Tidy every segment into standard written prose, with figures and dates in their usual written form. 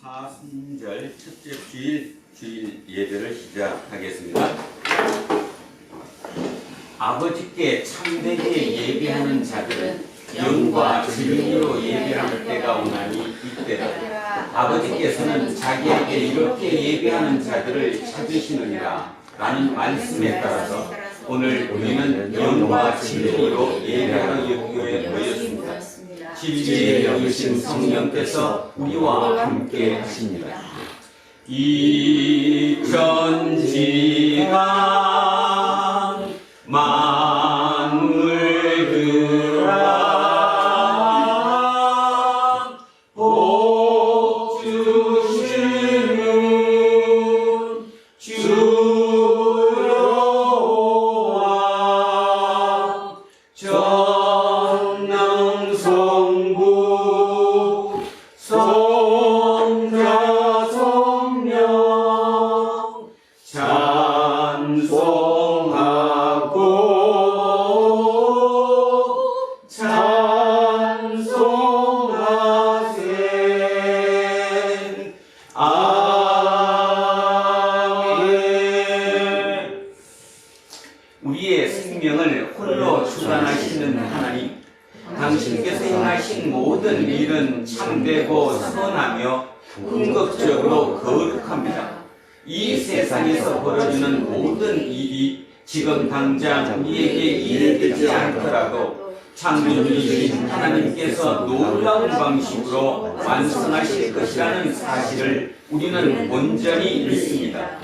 사순절 첫째 주일 예배를 시작하겠습니다. 아버지께 참되게 예배하는 자들은 영과 진리로 예배할 때가 오나니 이때다. 아버지께서는 자기에게 이렇게 예배하는 자들을 찾으시느니라 라는 말씀에 따라서 오늘 우리는 영과 진리로 예배하러 여기에 모였습니다. 진리의 영이신 성령께서 우리와 함께 하십니다. 이 천지가 만물들아 복 주시는 주여와 전능성부 성자 성령 찬송하고 찬송하세. 아멘. 우리의 생명을 홀로 주관하시는 하나님, 당신께서 행하신 모든 일은 참되고 선하며 궁극적으로 거룩합니다. 이 세상에서 벌어지는 모든 일이 지금 당장 우리에게 이해되지 않더라도 창조주이신 하나님께서 놀라운 방식으로 완성하실 것이라는 사실을 우리는 온전히 믿습니다.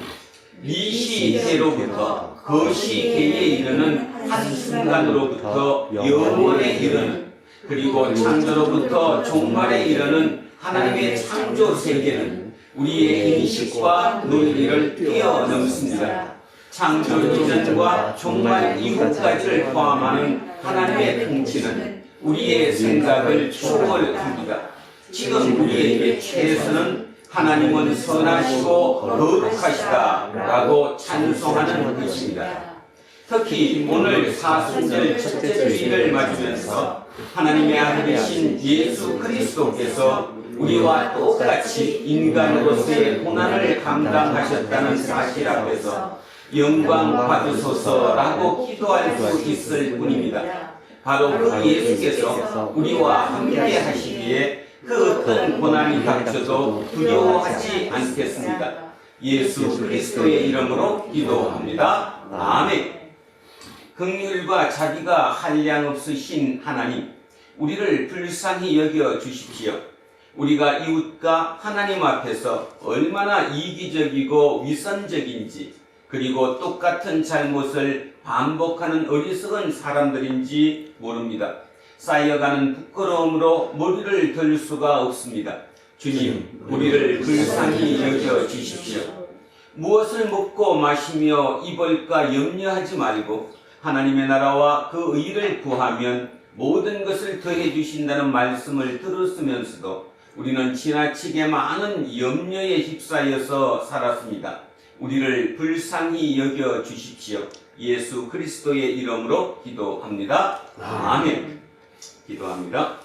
이 시대로부터 그 시대에 이르는 한순간으로부터 영원에 이르는, 그리고 창조로부터 종말에 이르는 하나님의 창조 세계는 우리의 인식과 논리를 뛰어넘습니다. 창조 이전과 종말 이후까지를 포함하는 하나님의 통치는 우리의 생각을 초월합니다. 지금 우리에게 최선은 하나님은 선하시고 거룩하시다 라고 찬송하는 것입니다. 특히 오늘 사순절 첫째 주일을 맞으면서 하나님의 아들이신 예수 그리스도께서 우리와 똑같이 인간으로서의 고난을 감당하셨다는 사실 앞에서 영광 받으소서라고 기도할 수 있을 뿐입니다. 바로 그 예수께서 우리와 함께 하시기에 그 어떤 고난이 닥쳐도 두려워하지 않겠습니다. 예수 그리스도의 이름으로 기도합니다. 아멘. 긍휼과 자비가 한량 없으신 하나님, 우리를 불쌍히 여겨 주십시오. 우리가 이웃과 하나님 앞에서 얼마나 이기적이고 위선적인지, 그리고 똑같은 잘못을 반복하는 어리석은 사람들인지 모릅니다. 쌓여가는 부끄러움으로 머리를 들 수가 없습니다. 주님, 우리를 불쌍히 여겨 주십시오. 무엇을 먹고 마시며 입을까 염려하지 말고 하나님의 나라와 그 의를 구하면 모든 것을 더해 주신다는 말씀을 들었으면서도 우리는 지나치게 많은 염려에 휩싸여서 살았습니다. 우리를 불쌍히 여겨 주십시오. 예수 그리스도의 이름으로 기도합니다. 아멘. 기도합니다.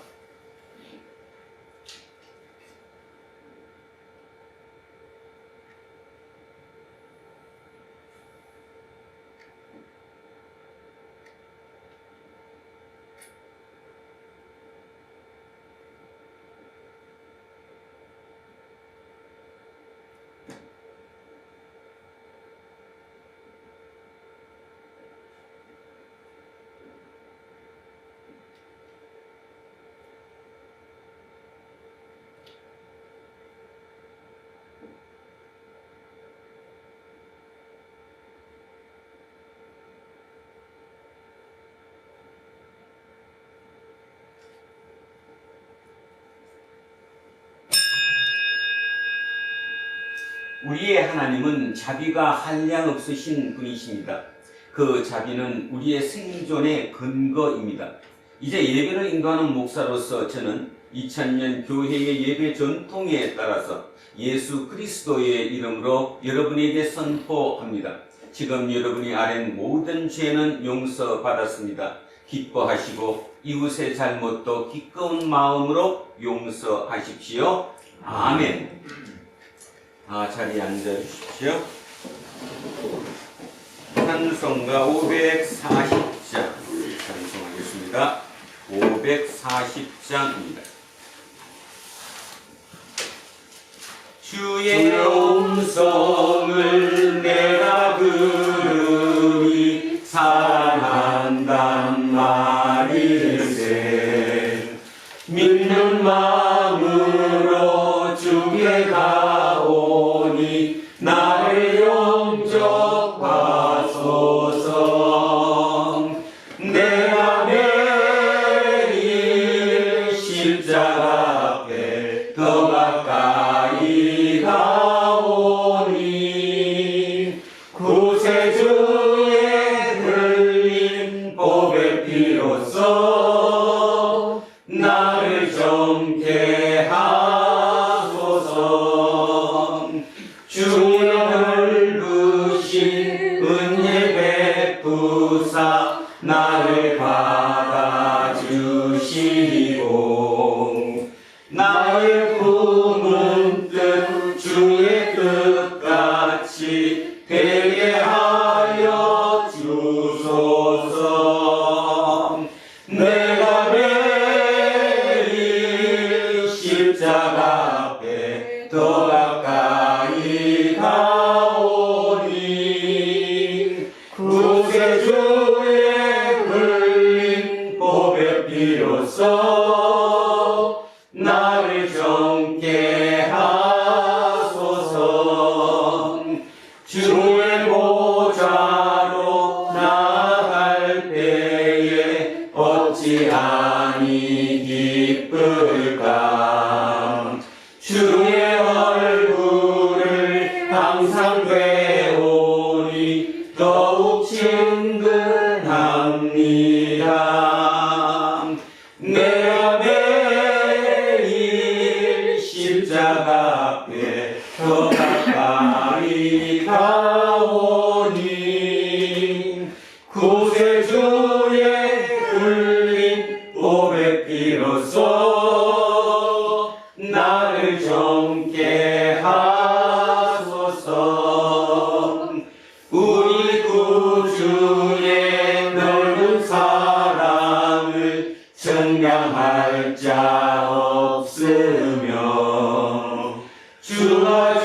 우리의 하나님은 자비가 한량 없으신 분이십니다. 그 자비는 우리의 생존의 근거입니다. 이제 예배를 인도하는 목사로서 저는 2000년 교회의 예배 전통에 따라서 예수 그리스도의 이름으로 여러분에게 선포합니다. 지금 여러분이 아는 모든 죄는 용서받았습니다. 기뻐하시고 이웃의 잘못도 기꺼운 마음으로 용서하십시오. 아멘. 자리에 앉아 주십시오. 찬송가 540장 찬송하겠습니다. 540장입니다. 주의 음성을 내가 들으니 사랑한단 말일세. 믿는 마음으로 주께 가오니 나를 영접하소서. 내가 매일 십자가 앞에 더 가까이 가오니 구세주의 흘린 보배 피로써 나를 정케 하소서. 주의 넓으신 은혜 베푸사 나를 받아주시고 나의 품은 뜻 주의 뜻같이 되게 하여 주소서. 내가 매일 십자가 앞에 더 가까이 가오니 구세주의 흘린 보배 피로써 나를 정케 하소서. 주의 보좌로 나아갈 때에 어찌하니 기쁠까. 주의 얼굴을 항상 배우니 더욱 친근합니다. 내가 매일 십자가 앞에 더 가까이 가오니 구세주의 흘린 보배 피로써 나를 정케 하소서. 우리 구주의 넓은 사랑을 증명할 자 없으며 주가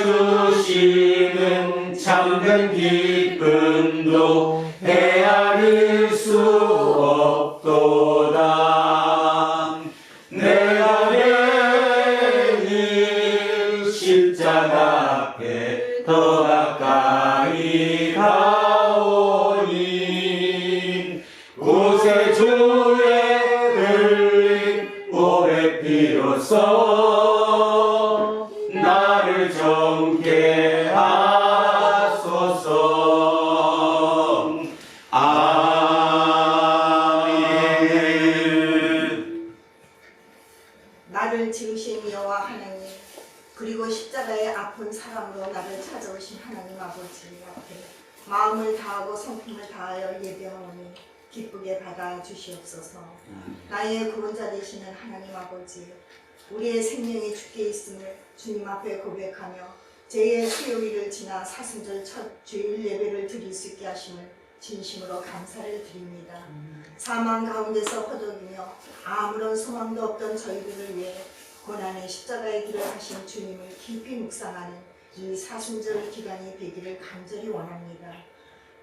주시는 참된 기쁨도 헤아릴 수 없도다. 내가 매일 십자가 앞에 더 가까이 가오니 구세주의 흘린 보배 피로써 나를 정케 하소서. 아멘. 나를 지으신 여호와 하나님, 그리고 십자가의 아픈 사랑으로 나를 찾아오신 하나님 아버지 앞에 마음을 다하고 성품을 다하여 예배하오니 기쁘게 받아 주시옵소서. 나의 구원자 되시는 하나님 아버지, 우리의 생명이 주께 있음을 주님 앞에 고백하며 죄의 수요일을 지나 사순절 첫 주일 예배를 드릴 수 있게 하심을 진심으로 감사를 드립니다. 사망 가운데서 허덕이며 아무런 소망도 없던 저희들을 위해 고난의 십자가의 길을 하신 주님을 깊이 묵상하는 이 사순절 기간이 되기를 간절히 원합니다.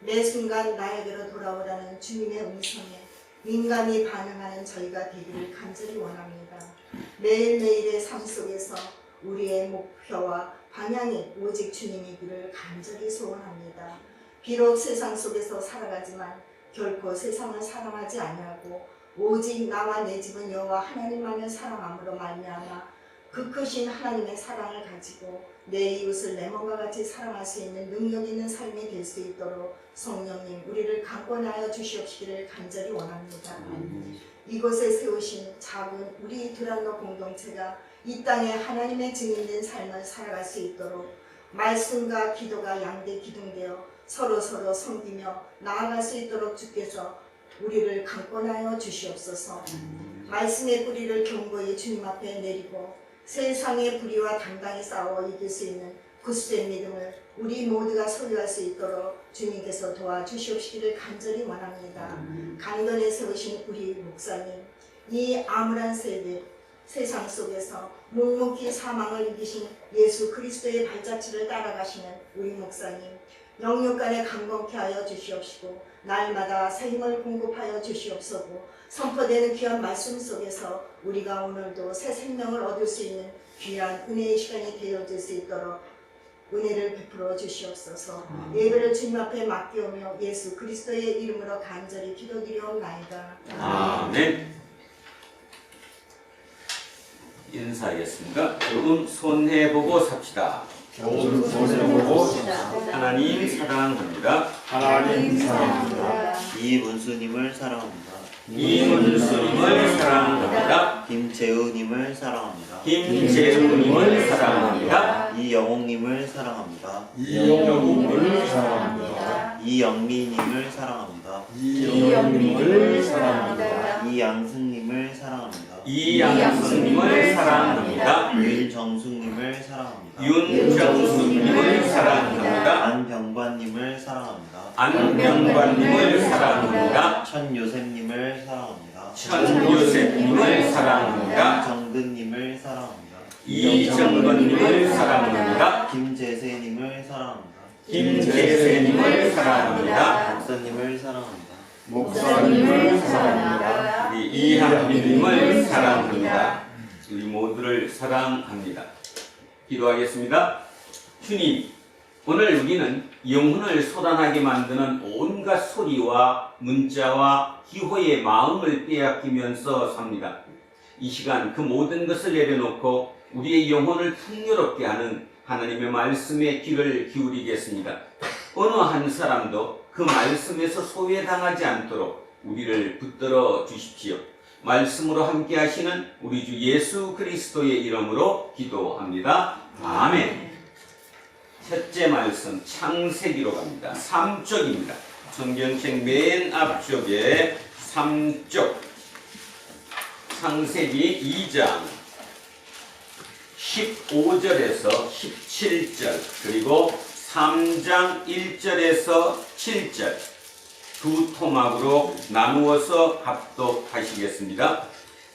매 순간 나에게로 돌아오라는 주님의 음성에 민감히 반응하는 저희가 되기를 간절히 원합니다. 매일매일의 삶 속에서 우리의 목표와 방향이 오직 주님이기를 간절히 소원합니다. 비록 세상 속에서 살아가지만 결코 세상을 사랑하지 아니하고 오직 나와 내 집은 여호와 하나님만을 사랑함으로 말미암아 그 크신 하나님의 사랑을 가지고 내 이웃을 내 몸과 같이 사랑할 수 있는 능력 있는 삶이 될 수 있도록 성령님 우리를 강권하여 주시옵시기를 간절히 원합니다. 이곳에 세우신 작은 우리 두란노 공동체가 이 땅에 하나님의 증인된 삶을 살아갈 수 있도록 말씀과 기도가 양대 기둥되어 서로 섬기며 나아갈 수 있도록 주께서 우리를 강권하여 주시옵소서. 말씀의 뿌리를 견고히 주님 앞에 내리고 세상의 불의와 당당히 싸워 이길 수 있는 굳센 믿음을 우리 모두가 소유할 수 있도록 주님께서 도와주시옵시기를 간절히 원합니다. 강단에 세우신 우리 목사님, 이 암울한 세상 속에서 묵묵히 사망을 이기신 예수 그리스도의 발자취를 따라가시는 우리 목사님, 영육간에 강건케 하여 주시옵시고 날마다 새 힘을 공급하여 주시옵소고 선포되는 귀한 말씀 속에서 우리가 오늘도 새 생명을 얻을 수 있는 귀한 은혜의 시간이 되어질 수 있도록 은혜를 베풀어 주시옵소서. 예배를 주님 앞에 맡기오며 예수 그리스도의 이름으로 간절히 기도드리옵나이다. 아멘. 인사하겠습니다. 조금 손해보고 삽시다. 조금 손해보고 하나님 사랑합니다. 하나님 사랑합니다. 이문수님을 사랑합니다. 이문수님을 사랑합니다. 김재우님을 사랑합니다. 김재우님을 사랑합니다. 이영옥님을 사랑합니다. 이영웅님을 사랑합니다. 이영리님을 사랑합니다. 이영웅님을 사랑합니다. 이양승님을 사랑합니다. 이양승님을 사랑합니다. 윤정숙님을 사랑합니다. 윤정수님을 사랑합니다. 안병관님을 사랑합니다. 안병관님을 사랑합니다. 천요셉님을 사랑합니다. 천요셉님을 사랑합니다. 정근님을 사랑합니다. 이정건님을 사랑합니다. 김재세님을 사랑합니다. 김재세님을 사랑합니다. 목사님을 사랑합니다. 목사님을 사랑합니다. 우리 이한빈님을 사랑합니다. 우리 모두를 사랑합니다. 기도하겠습니다. 주님, 오늘 우리는 영혼을 소란하게 만드는 온갖 소리와 문자와 기호의 마음을 빼앗기면서 삽니다. 이 시간 그 모든 것을 내려놓고 우리의 영혼을 풍요롭게 하는 하나님의 말씀에 귀를 기울이겠습니다. 어느 한 사람도 그 말씀에서 소외당하지 않도록 우리를 붙들어 주십시오. 말씀으로 함께 하시는 우리 주 예수 그리스도의 이름으로 기도합니다. 아멘. 첫째 말씀 창세기로 갑니다. 3쪽입니다. 성경책 맨 앞쪽에 3쪽 창세기 2장 15절에서 17절 그리고 3장 1절에서 7절 두 토막으로 나누어서 합독하시겠습니다.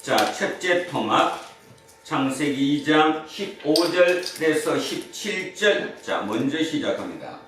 자, 첫째 토막 창세기 2장 15절에서 17절. 자, 먼저 시작합니다.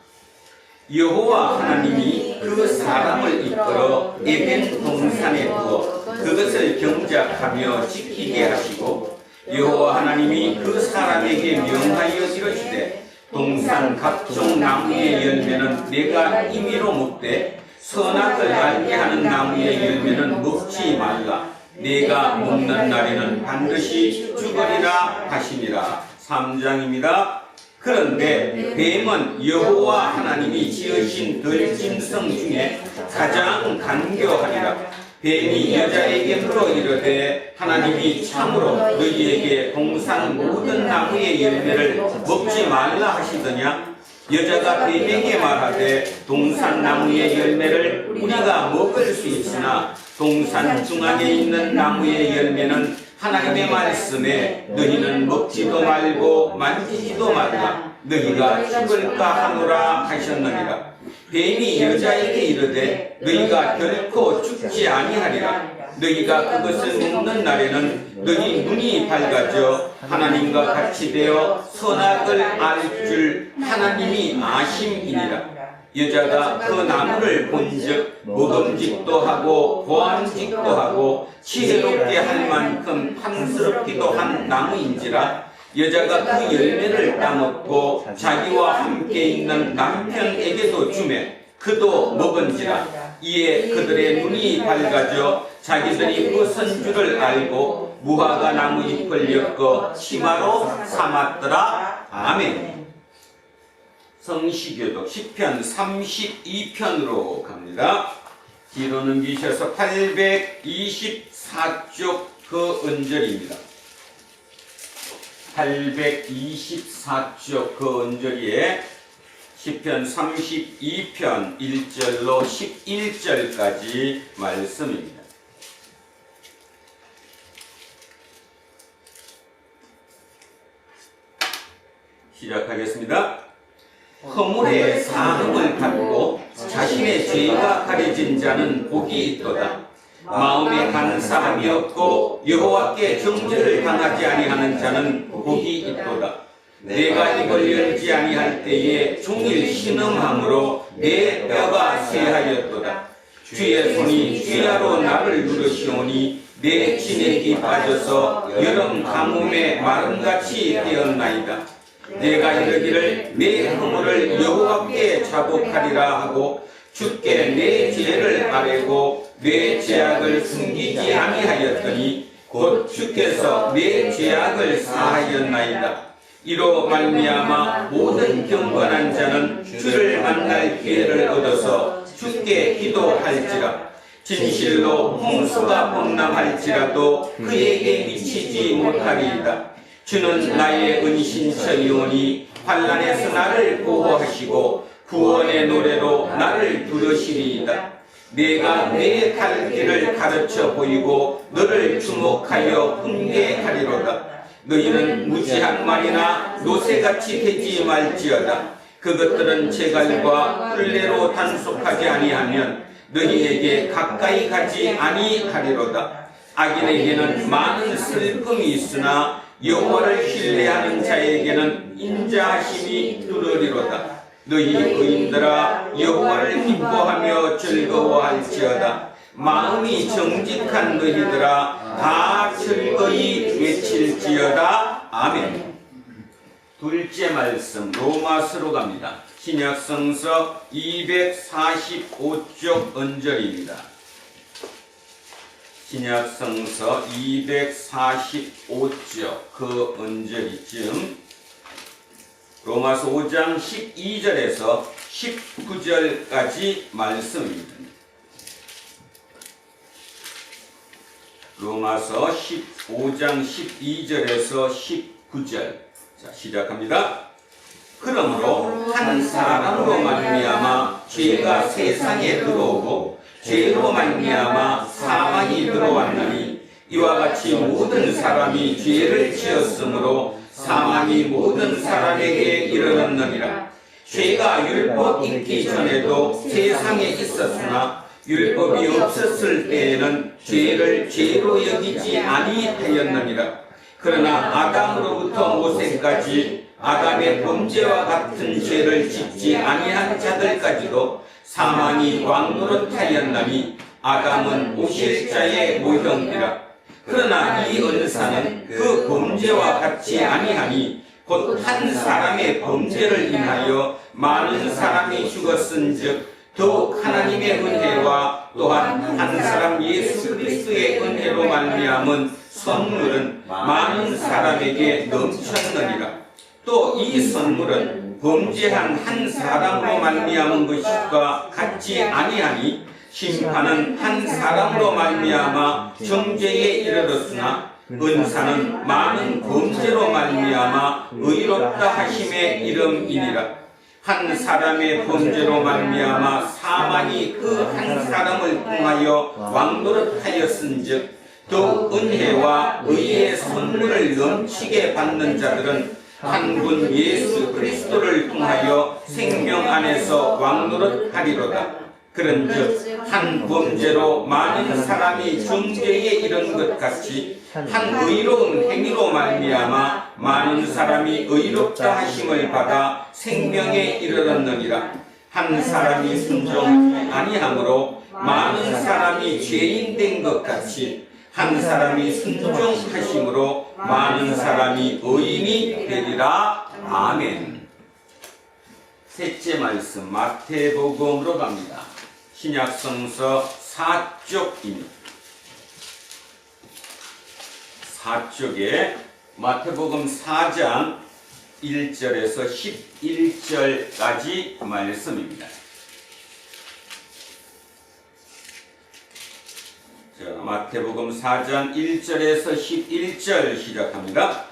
여호와 하나님이 그 사람을 이끌어 에덴 동산에 두어 그것을 경작하며 지키게 하시고 여호와 하나님이 그 사람에게 명하여 이르시되 동산 각종 나무의 열매는 내가 임의로 먹되 선악을 알게 하는 나무의 열매는 먹지 말라. 내가 먹는 날에는 반드시 죽으리라 하시니라. 3장입니다. 그런데 뱀은 여호와 하나님이 지으신 들짐승 중에 가장 간교하니라. 뱀이 여자에게 물어 이르되 하나님이 참으로 너희에게 동산 모든 나무의 열매를 먹지 말라 하시더냐? 여자가 뱀에게 말하되 동산 나무의 열매를 우리가 먹을 수 있으나 동산 중앙에 있는 나무의 열매는 하나님의 말씀에 너희는 먹지도 말고 만지지도 말라. 너희가 죽을까 하노라 하셨느니라. 뱀이 여자에게 이르되 너희가 결코 죽지 아니하리라. 너희가 그것을 먹는 날에는 너희 눈이 밝아져 하나님과 같이 되어 선악을 알 줄 하나님이 아심이니라. 여자가 그 나무를 본즉 먹음직도 하고 보암직도 하고 지혜롭게 할 만큼 탐스럽기도 한 나무인지라. 여자가 그 열매를 따먹고 자기와 함께 있는 남편에게도 주매 그도 먹은지라. 이에 그들의 눈이 밝아져 자기들이 벗은 줄을 알고 무화과 나무 잎을 엮어 치마로 삼았더라. 아멘. 성시교독 시편 32편으로 갑니다. 뒤로 넘기셔서 824쪽 그 언저리입니다. 824쪽 그 언저리에 시편 32편 1절로 11절까지 말씀입니다. 시작하겠습니다. 허물의 사함을 받고 자신의 죄가 가려진 자는 복이 있도다. 마음에 간사함이 없고 여호와께 정죄를 당하지 아니하는 자는 복이 있도다. 내가 입을 열지 아니할 때에 종일 신음함으로 내 뼈가 쇠하였도다. 주의 손이 쥐야로 나를 누르시오니 내 진액이 빠져서 여름 가뭄에 마름같이 되었나이다. 내가 이르기를 내 허물을 여호와께 자복하리라 하고 주께 내 죄를 아뢰고 내 죄악을 숨기지 아니하였더니 곧 주께서 내 죄악을 사하였나이다. 이로 말미암아 모든 경건한 자는 주를 만날 기회를 얻어서 주께 기도할지라. 진실로 홍수가 범람할지라도 그에게 미치지 못하리이다. 주는 나의 은신처이오니 환난에서 나를 보호하시고 구원의 노래로 나를 부르시리이다. 내가 내 갈 길을 가르쳐 보이고 너를 주목하여 훈계하리로다. 너희는 무지한 말이나 노새같이 되지 말지어다. 그것들은 제갈과 꿀레로 단속하지 아니하면 너희에게 가까이 가지 아니하리로다. 악인에게는 많은 슬픔이 있으나 여호와를 신뢰하는 자에게는 인자하심이 두르리로다. 너희 의인들아 여호와를 기뻐하며 즐거워할지어다. 마음이 정직한 너희들아 다 즐거이 외칠지어다. 아멘. 둘째 말씀 로마서로 갑니다. 신약성서 245쪽 언절입니다. 신약성서 245쪽 그 언저리쯤 로마서 5장 12절에서 19절까지 말씀입니다. 로마서 15장 12절에서 19절. 자, 시작합니다. 그러므로 한 사람으로 말미암아 죄가 세상에 들어오고 죄로 말미암아 사망이 들어왔나니 이와 같이 모든 사람이 죄를 지었으므로 사망이 모든 사람에게 이르렀느니라. 죄가 율법 있기 전에도 세상에 있었으나 율법이 없었을 때에는 죄를 죄로 여기지 아니하였느니라. 그러나 아담으로부터 모세까지 아담의 범죄와 같은 죄를 짓지 아니한 자들까지도 사망이 왕노릇하였나니 아담은 오실 자의 모형이라. 그러나 이 은사는 그 범죄와 같이 아니하니 곧 한 사람의 범죄를 인하여 많은 사람이 죽었은즉 더욱 하나님의 은혜와 또한 한 사람 예수 그리스도의 은혜로 말미암은 선물은 많은 사람에게 넘쳤느니라. 또 이 선물은 범죄한 한 사람으로 말미암은 것과 같지 아니하니 심판은 한 사람으로 말미암아 정죄에 이르렀으나 은사는 많은 범죄로 말미암아 의롭다 하심의 이름이니라. 한 사람의 범죄로 말미암아 사망이 그 한 사람을 통하여 왕노릇하였은즉 더욱 은혜와 의의 선물을 넘치게 받는 자들은 한 분 예수 그리스도를 통하여 생명 안에서 왕노릇하리로다. 그런즉 한 범죄로 많은 사람이 정죄에 이른 것 같이 한 의로운 행위로 말미암아 많은 사람이 의롭다 하심을 받아 생명에 이르렀느니라. 한 사람이 순종하지 아니하므로 많은 사람이 죄인 된 것 같이 한 사람이 순종하심으로 많은 사람이 의인이 되리라. 아멘. 셋째 말씀 마태복음으로 갑니다. 신약성서 4쪽입니다. 4쪽에 마태복음 4장 1절에서 11절까지 말씀입니다. 자, 마태복음 4장 1절에서 11절 시작합니다.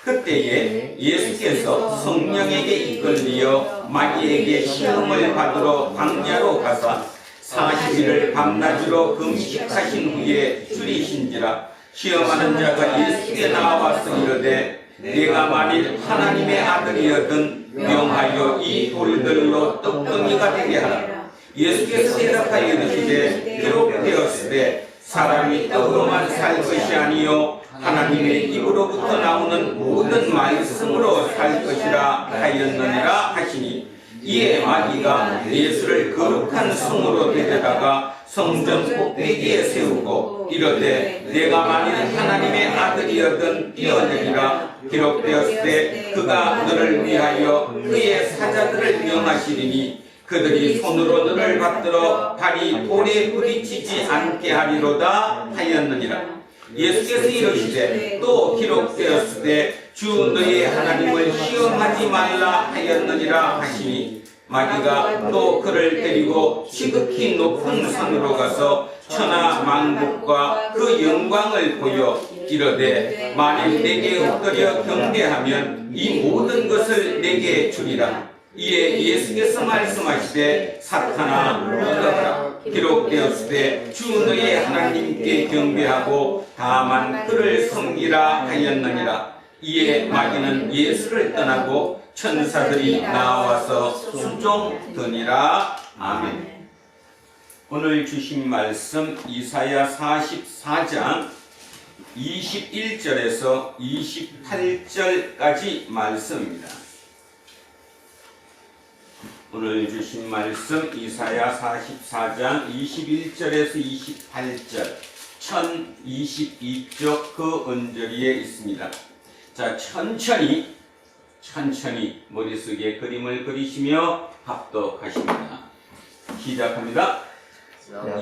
그때에 예수께서 성령에게 이끌리어 마귀에게 시험을 받으러 광야로 가사 40일을 밤낮으로 금식하신 후에 줄이신지라. 시험하는 자가 예수께 나와서 이르되 내가 만일 하나님의 아들이여든 명하여 이 돌들로 떡덩이가 되게 하라. 예수께서 대답하여 이르시되 기록되었으되 사람이 떡으로만 살 것이 아니요 하나님의 입으로부터 나오는 모든 말씀으로 살 것이라 하였느니라 하시니, 이에 마귀가 예수를 거룩한 성으로 데려다가 성전 꼭대기에 세우고 이르되 내가 만일 하나님의 아들이여든 뛰어내리라. 기록되었으되 그가 너를 위하여 그의 사자들을 명하시리니 그들이 손으로 너를 받들어 발이 돌에 부딪히지 않게 하리로다 하였느니라. 예수께서 이르시되 또 기록되었으되 주 너의 하나님을 시험하지 말라 하였느니라 하시니, 마귀가 또 그를 데리고 지극히 높은 산으로 가서 천하 만국과 그 영광을 보여 이르되 만일 내게 엎드려 경배하면 이 모든 것을 내게 주리라. 이에 예수께서 말씀하시되 사탄아 물러가라. 기록되었으되 주 너의 하나님께 경배하고 다만 그를 섬기라 하였느니라. 이에 마귀는 예수를 떠나고 천사들이 나와서 수종드니라. 아멘. 오늘 주신 말씀 이사야 44장 21절에서 28절까지 말씀입니다. 오늘 주신 말씀 이사야 44장 21절에서 28절 1022쪽 그 언저리에 있습니다. 자, 천천히 머릿속에 그림을 그리시며 합독하십니다. 시작합니다.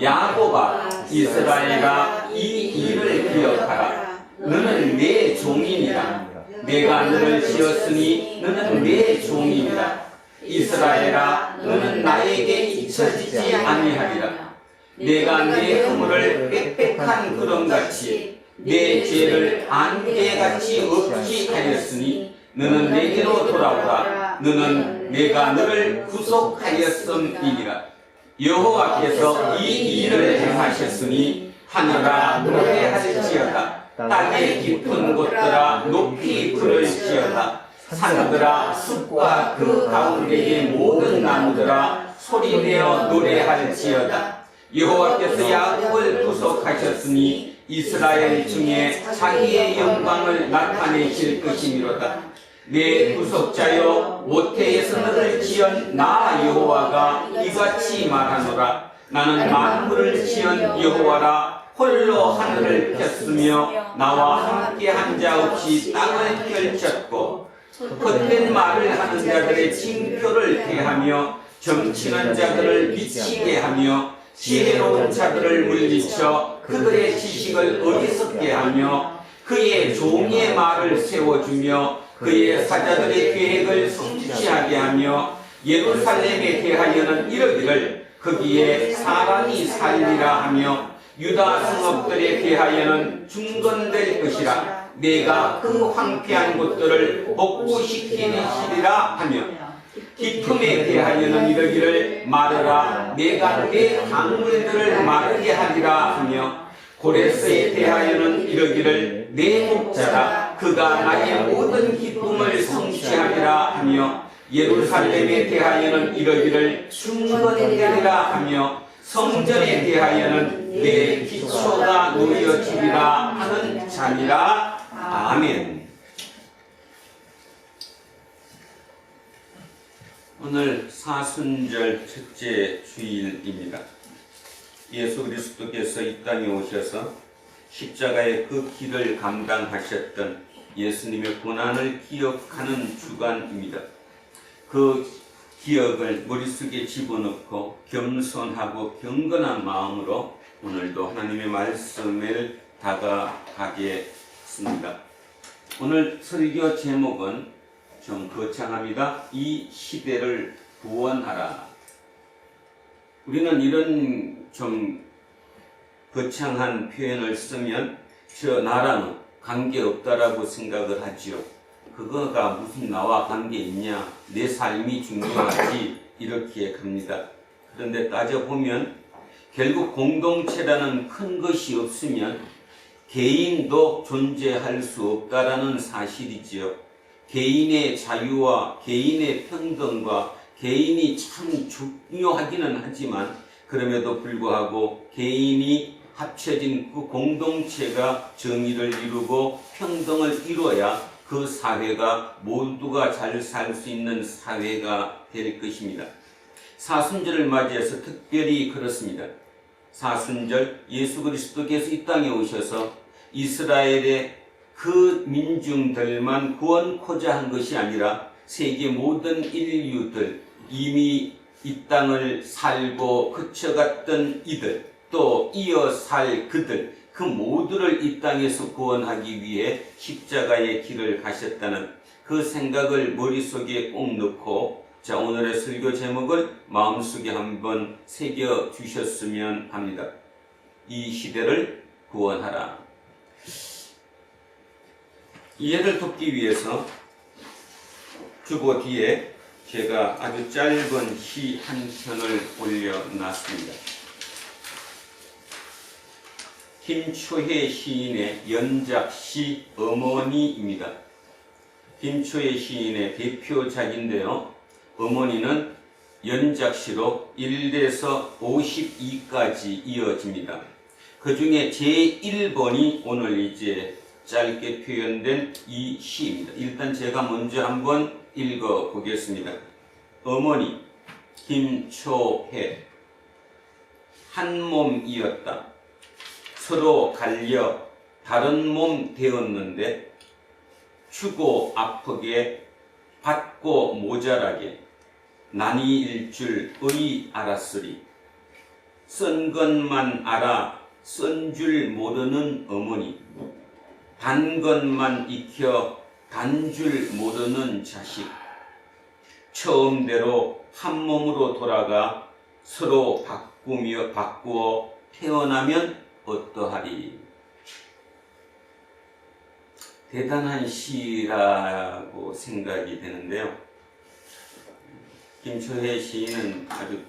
야곱아, 이스라엘아, 이 일을 기억하라. 너는 내 종이니라. 내가 너를 지었으니 너는 내 종이니라. 이스라엘아, 너는 나에게 잊혀지지 아니하리라. 내가 내 허물을 빽빽한 구름같이 내 죄를 안개같이 없이 하였으니 너는 내게로 돌아오라. 너는 내가 너를 구속하였음이니라. 여호와께서 이 일을 행하셨으니 하늘아 노래할지어다. 땅의 깊은 곳들아 높이 부를지어다. 산들아 숲과 그 가운데의 모든 나무들아 소리내어 노래할지어다. 여호와께서 야곱을 구속하셨으니 이스라엘 중에 자기의 영광을 나타내실 것이미로다. 내 구속자여, 모태에서 너를 지은 나 여호와가 이같이 말하노라. 나는 만물을 지은 여호와라. 홀로 하늘을 폈으며 나와 함께한 자 없이 땅을 펼쳤고 헛된 말을 하는 자들의 징표를 대하며 점치는 자들을 미치게 하며 지혜로운 자들을 물리쳐 그들의 지식을 어리석게 하며 그의 종의 말을 세워주며 그의 사자들의 계획을 성취하게 하며 예루살렘에 대하여는 이르기를 거기에 사람이 살리라 하며 유다 성읍들에 대하여는 중건될 것이라. 내가 그 황폐한 곳들을 복구시키리라 하며 기품에 대하여는 이르기를 마르라. 내가 내 강물들을 마르게 하리라 하며 고레스에 대하여는 이르기를 내 목자라. 그가 나의 모든 기쁨을 성취하리라 하며 예루살렘에 대하여는 이르기를 중건되리라 하며 성전에 대하여는 내 기초가 놓여지리라 하는 자니라. 아멘. 오늘 사순절 첫째 주일입니다. 예수 그리스도께서 이 땅에 오셔서 십자가의 그 길을 감당하셨던 예수님의 고난을 기억하는 주간입니다. 그 기억을 머릿속에 집어넣고 겸손하고 경건한 마음으로 오늘도 하나님의 말씀을 다가가겠습니다. 오늘 설교 제목은 좀 거창합니다. 이 시대를 구원하라. 우리는 이런 좀 거창한 표현을 쓰면 저 나라는 관계없다라고 생각을 하지요. 그거가 무슨 나와 관계 있냐, 내 삶이 중요하지, 이렇게 갑니다. 그런데 따져보면 결국 공동체라는 큰 것이 없으면 개인도 존재할 수 없다라는 사실이지요. 개인의 자유와 개인의 평등과 개인이 참 중요하기는 하지만 그럼에도 불구하고 개인이 합쳐진 그 공동체가 정의를 이루고 평등을 이루어야 그 사회가 모두가 잘 살 수 있는 사회가 될 것입니다. 사순절을 맞이해서 특별히 그렇습니다. 사순절 예수 그리스도께서 이 땅에 오셔서 이스라엘의 그 민중들만 구원코자 한 것이 아니라 세계 모든 인류들, 이미 이 땅을 살고 그쳐갔던 이들, 또 이어 살 그들, 그 모두를 이 땅에서 구원하기 위해 십자가의 길을 가셨다는 그 생각을 머릿속에 꼭 넣고, 자, 오늘의 설교 제목을 마음속에 한번 새겨 주셨으면 합니다. 이 시대를 구원하라. 이해를 돕기 위해서 주보 뒤에 제가 아주 짧은 시 한 편을 올려놨습니다. 김초혜 시인의 연작시 어머니입니다. 김초혜 시인의 대표작인데요. 어머니는 연작시로 1에서 52까지 이어집니다. 그 중에 제1번이 오늘 이제 짧게 표현된 이 시입니다. 일단 제가 먼저 한번 읽어 보겠습니다. 어머니 김초혜. 한 몸이었다. 서로 갈려 다른 몸 되었는데 추고 아프게 받고 모자라게 난이일 줄의 알았으리. 쓴 것만 알아 쓴 줄 모르는 어머니. 단 것만 익혀 단 줄 모르는 자식. 처음대로 한 몸으로 돌아가 서로 바꾸어 태어나면 어떠하리. 대단한 시라고 생각이 되는데요. 김초혜 시인은 아주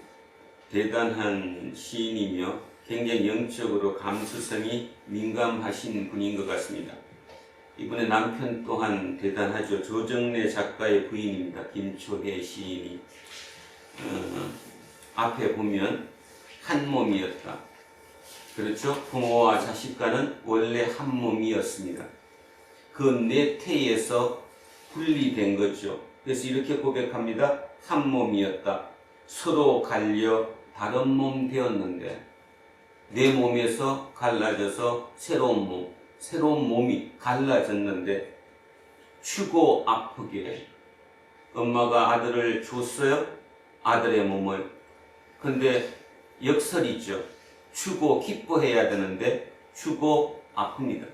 대단한 시인이며 굉장히 영적으로 감수성이 민감하신 분인 것 같습니다. 이분의 남편 또한 대단하죠. 조정래 작가의 부인입니다. 김초혜 시인이. 앞에 보면 한 몸이었다. 그렇죠? 부모와 자식과는 원래 한 몸이었습니다. 그 내태에서 분리된 거죠. 그래서 이렇게 고백합니다. 한 몸이었다. 서로 갈려 다른 몸 되었는데 내 몸에서 갈라져서 새로운 몸이 갈라졌는데 추고 아프게 엄마가 아들을 줬어요. 아들의 몸을. 근데 역설이죠. 추고 기뻐해야 되는데 추고 아픕니다.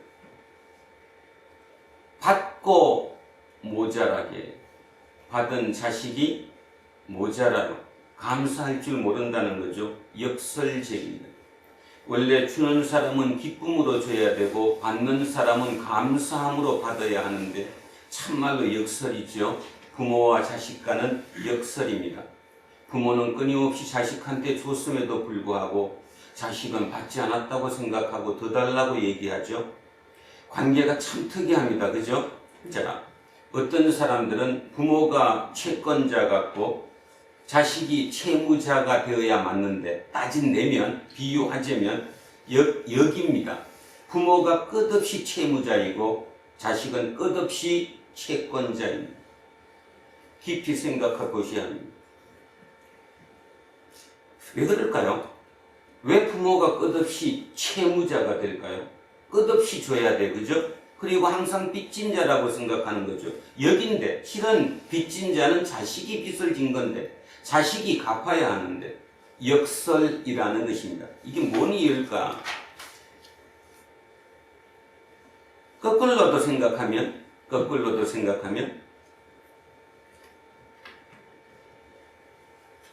받고 모자라게 받은 자식이 모자라로 감사할 줄 모른다는 거죠. 역설적입니다. 원래 주는 사람은 기쁨으로 줘야 되고 받는 사람은 감사함으로 받아야 하는데 참말로 역설이죠. 부모와 자식과는 역설입니다. 부모는 끊임없이 자식한테 줬음에도 불구하고 자식은 받지 않았다고 생각하고 더 달라고 얘기하죠. 관계가 참 특이합니다. 그죠? 자, 어떤 사람들은 부모가 채권자 같고 자식이 채무자가 되어야 맞는데 따진내면 비유하자면 역입니다. 부모가 끝없이 채무자이고 자식은 끝없이 채권자입니다. 깊이 생각해 보셔야 합니다. 왜 그럴까요? 왜 부모가 끝없이 채무자가 될까요? 끝없이 줘야 돼, 그죠? 그리고 항상 빚진 자라고 생각하는 거죠. 여긴데 실은 빚진 자는 자식이 빚을 진 건데 자식이 갚아야 하는데 역설이라는 것입니다. 이게 뭔 이유일까? 거꾸로도 생각하면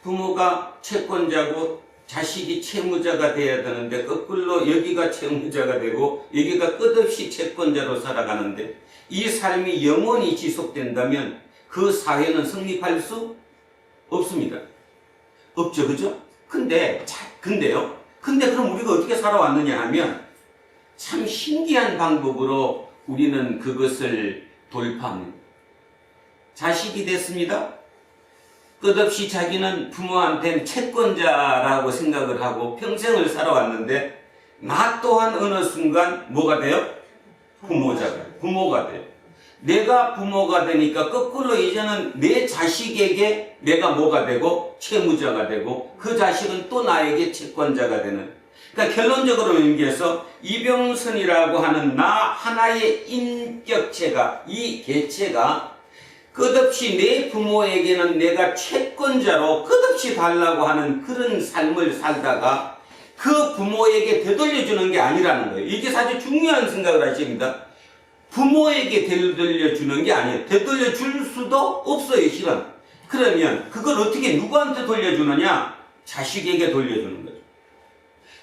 부모가 채권자고 자식이 채무자가 돼야 되는데 거꾸로 여기가 채무자가 되고 여기가 끝없이 채권자로 살아가는데 이 삶이 영원히 지속된다면 그 사회는 성립할 수 없습니다. 없죠, 그죠? 근데 그럼 우리가 어떻게 살아왔느냐 하면 참 신기한 방법으로 우리는 그것을 돌파합니다. 자식이 됐습니다. 끝없이 자기는 부모한테 채권자라고 생각을 하고 평생을 살아왔는데 나 또한 어느 순간 뭐가 돼요? 부모가 돼요. 내가 부모가 되니까 거꾸로 이제는 내 자식에게 내가 뭐가 되고 채무자가 되고 그 자식은 또 나에게 채권자가 되는. 그러니까 결론적으로 얘기해서 이병선이라고 하는 나 하나의 인격체가, 이 개체가 끝없이 내 부모에게는 내가 채권자로 끝없이 달라고 하는 그런 삶을 살다가 그 부모에게 되돌려주는 게 아니라는 거예요. 이게 사실 중요한 생각을 하십니다. 부모에게 되돌려주는 게 아니에요. 되돌려줄 수도 없어요, 실은. 그러면 그걸 어떻게 누구한테 돌려주느냐? 자식에게 돌려주는 거죠.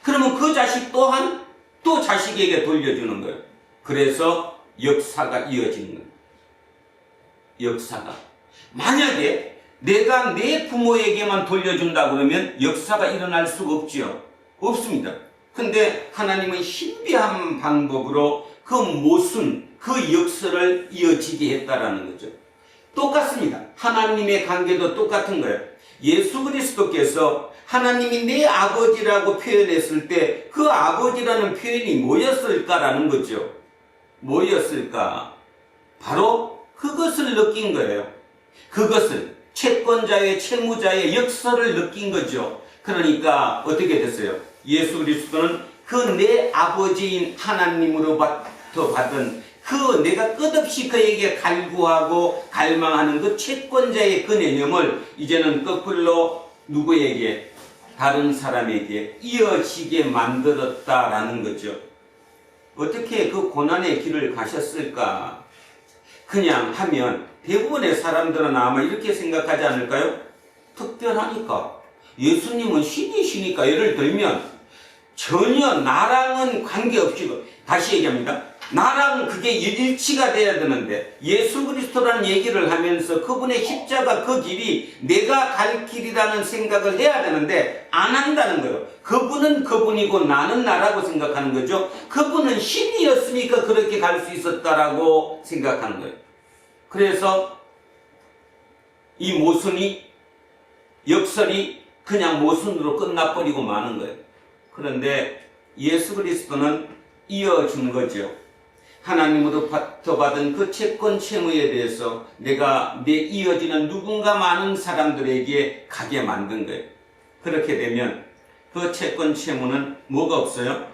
그러면 그 자식 또한 또 자식에게 돌려주는 거예요. 그래서 역사가 이어지는 거예요. 역사가. 만약에 내가 내 부모에게만 돌려준다 그러면 역사가 일어날 수가 없지요. 없습니다. 근데 하나님은 신비한 방법으로 그 모순, 그 역사를 이어지게 했다라는 거죠. 똑같습니다. 하나님의 관계도 똑같은 거예요. 예수 그리스도께서 하나님이 내 아버지라고 표현했을 때 그 아버지라는 표현이 뭐였을까라는 거죠. 뭐였을까? 바로 그것을 느낀 거예요. 그것을 채권자의 채무자의 역사를 느낀 거죠. 그러니까 어떻게 됐어요? 예수 그리스도는 그 내 아버지인 하나님으로부터 받은 그 내가 끝없이 그에게 갈구하고 갈망하는 그 채권자의 그 개념을 이제는 거꾸로 누구에게? 다른 사람에게 이어지게 만들었다라는 거죠. 어떻게 그 고난의 길을 가셨을까? 그냥 하면 대부분의 사람들은 아마 이렇게 생각하지 않을까요? 특별하니까. 예수님은 신이시니까. 예를 들면 전혀 나랑은 관계없이, 다시 얘기합니다. 나랑 그게 일치가 돼야 되는데 예수 그리스도라는 얘기를 하면서 그분의 십자가 그 길이 내가 갈 길이라는 생각을 해야 되는데 안 한다는 거예요. 그분은 그분이고 나는 나라고 생각하는 거죠. 그분은 신이었으니까 그렇게 갈 수 있었다라고 생각하는 거예요. 그래서 이 모순이, 역설이 그냥 모순으로 끝나버리고 마는 거예요. 그런데 예수 그리스도는 이어준 거죠. 하나님으로부터 받은 그 채권 채무에 대해서 내가 내 이어지는 누군가 많은 사람들에게 가게 만든 거예요. 그렇게 되면 그 채권 채무는 뭐가 없어요?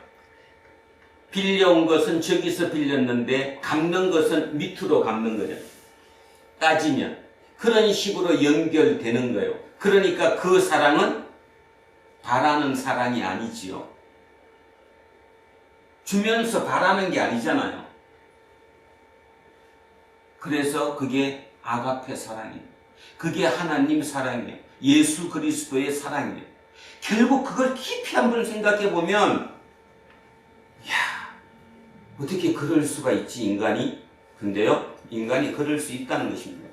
빌려온 것은 저기서 빌렸는데 갚는 것은 밑으로 갚는 거죠. 따지면 그런 식으로 연결되는 거예요. 그러니까 그 사랑은 바라는 사랑이 아니지요. 주면서 바라는 게 아니잖아요. 그래서 그게 아가페 사랑이에요. 그게 하나님 사랑이에요. 예수 그리스도의 사랑이에요. 결국 그걸 깊이 한번 생각해 보면, 어떻게 그럴 수가 있지, 인간이? 근데요, 인간이 그럴 수 있다는 것입니다.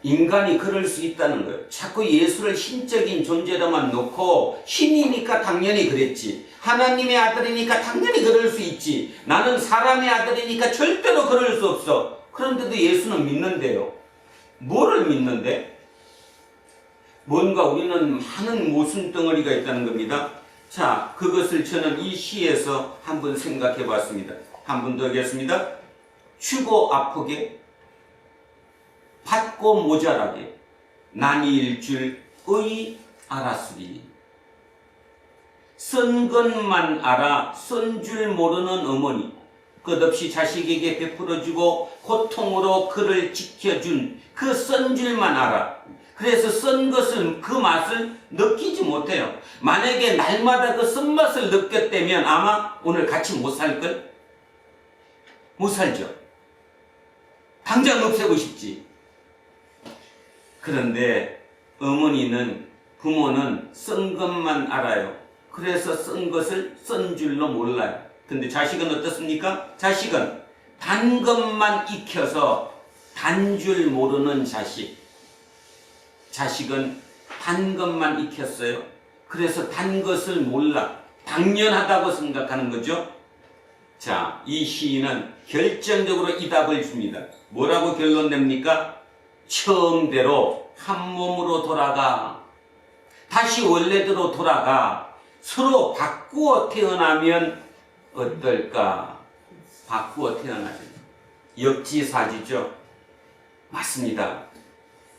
인간이 그럴 수 있다는 거예요. 자꾸 예수를 신적인 존재로만 놓고 신이니까 당연히 그랬지. 하나님의 아들이니까 당연히 그럴 수 있지. 나는 사람의 아들이니까 절대로 그럴 수 없어. 그런데도 예수는 믿는데요. 뭐를 믿는데? 뭔가 우리는 많은 모순 덩어리가 있다는 겁니다. 자, 그것을 저는 이 시에서 한번 생각해 봤습니다. 한 번 더 하겠습니다. 주고 아프게, 받고 모자라게, 난이일 줄의 알았으리. 쓴 것만 알아 쓴 줄 모르는 어머니, 끝없이 자식에게 베풀어주고 고통으로 그를 지켜준 그 쓴 줄만 알아. 그래서 쓴 것을, 그 맛을 느끼지 못해요. 만약에 날마다 그 쓴맛을 느꼈다면 아마 오늘 같이 못 살걸? 못 살죠. 당장 없애고 싶지. 그런데 어머니는, 부모는 쓴 것만 알아요. 그래서 쓴 것을 쓴 줄로 몰라요. 근데 자식은 어떻습니까? 자식은 단 것만 익혀서 단 줄 모르는 자식. 자식은 단 것만 익혔어요. 그래서 단 것을 몰라. 당연하다고 생각하는 거죠. 자, 이 시인은 결정적으로 이 답을 줍니다. 뭐라고 결론 냅니까? 처음대로 한 몸으로 돌아가. 다시 원래대로 돌아가. 서로 바꾸어 태어나면 어떨까? 바꾸어 태어나죠. 역지사지죠. 맞습니다.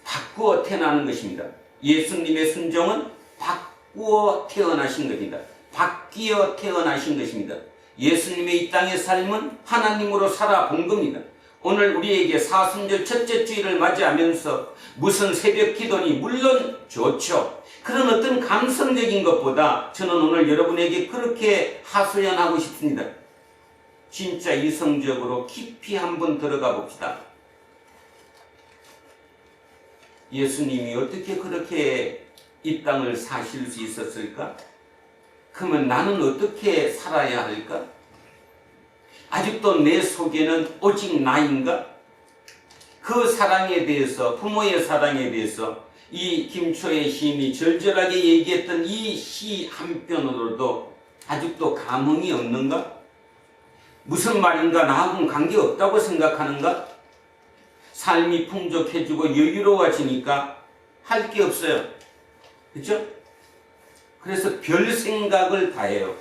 바꾸어 태어나는 것입니다. 예수님의 순종은 바꾸어 태어나신 것입니다. 바뀌어 태어나신 것입니다. 예수님의 이 땅의 삶은 하나님으로 살아본 겁니다. 오늘 우리에게 사순절 첫째 주일을 맞이하면서 무슨 새벽 기도니 물론 좋죠. 그런 어떤 감성적인 것보다 저는 오늘 여러분에게 그렇게 하소연하고 싶습니다. 진짜 이성적으로 깊이 한번 들어가 봅시다. 예수님이 어떻게 그렇게 이 땅을 사실 수 있었을까? 그러면 나는 어떻게 살아야 할까? 아직도 내 속에는 오직 나인가? 그 사랑에 대해서, 부모의 사랑에 대해서 이 김초의 시인이 절절하게 얘기했던 이 시 한편으로도 아직도 감흥이 없는가? 무슨 말인가? 나하고는 관계없다고 생각하는가? 삶이 풍족해지고 여유로워지니까 할 게 없어요. 그렇죠? 그래서 별 생각을 다 해요.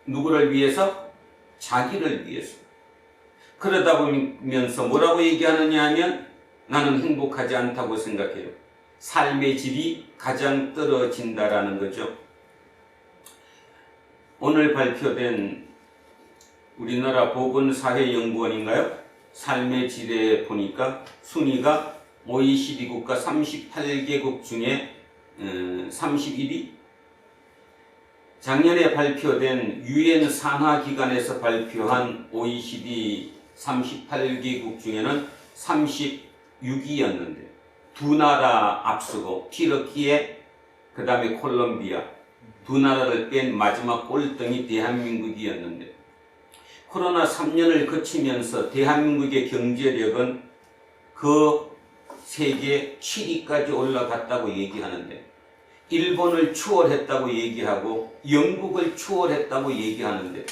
누구를 위해서? 자기를 위해서. 그러다 보면서 뭐라고 얘기하느냐 하면 나는 행복하지 않다고 생각해요. 삶의 질이 가장 떨어진다라는 거죠. 오늘 발표된 우리나라 보건사회연구원인가요? 삶의 질에 보니까 순위가 OECD 국가 38개국 중에 31위. 작년에 발표된 UN 산하기관에서 발표한 OECD 38개국 중에는 36위였는데 두 나라 앞서고 튀르키예 그 다음에 콜롬비아 두 나라를 뺀 마지막 꼴등이 대한민국이었는데 코로나 3년을 거치면서 대한민국의 경제력은 그 세계 7위까지 올라갔다고 얘기하는데 일본을 추월했다고 얘기하고 영국을 추월했다고 얘기하는데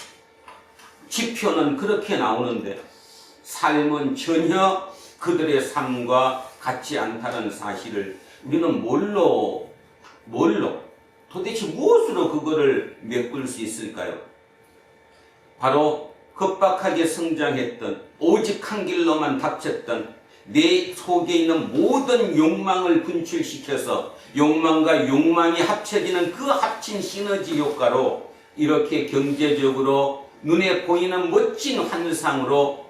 지표는 그렇게 나오는데 삶은 전혀 그들의 삶과 같지 않다는 사실을 우리는 뭘로 도대체 무엇으로 그거를 메꿀 수 있을까요? 바로 급박하게 성장했던 오직 한 길로만 닥쳤던 내 속에 있는 모든 욕망을 분출시켜서 욕망과 욕망이 합쳐지는 그 합친 시너지 효과로 이렇게 경제적으로 눈에 보이는 멋진 환상으로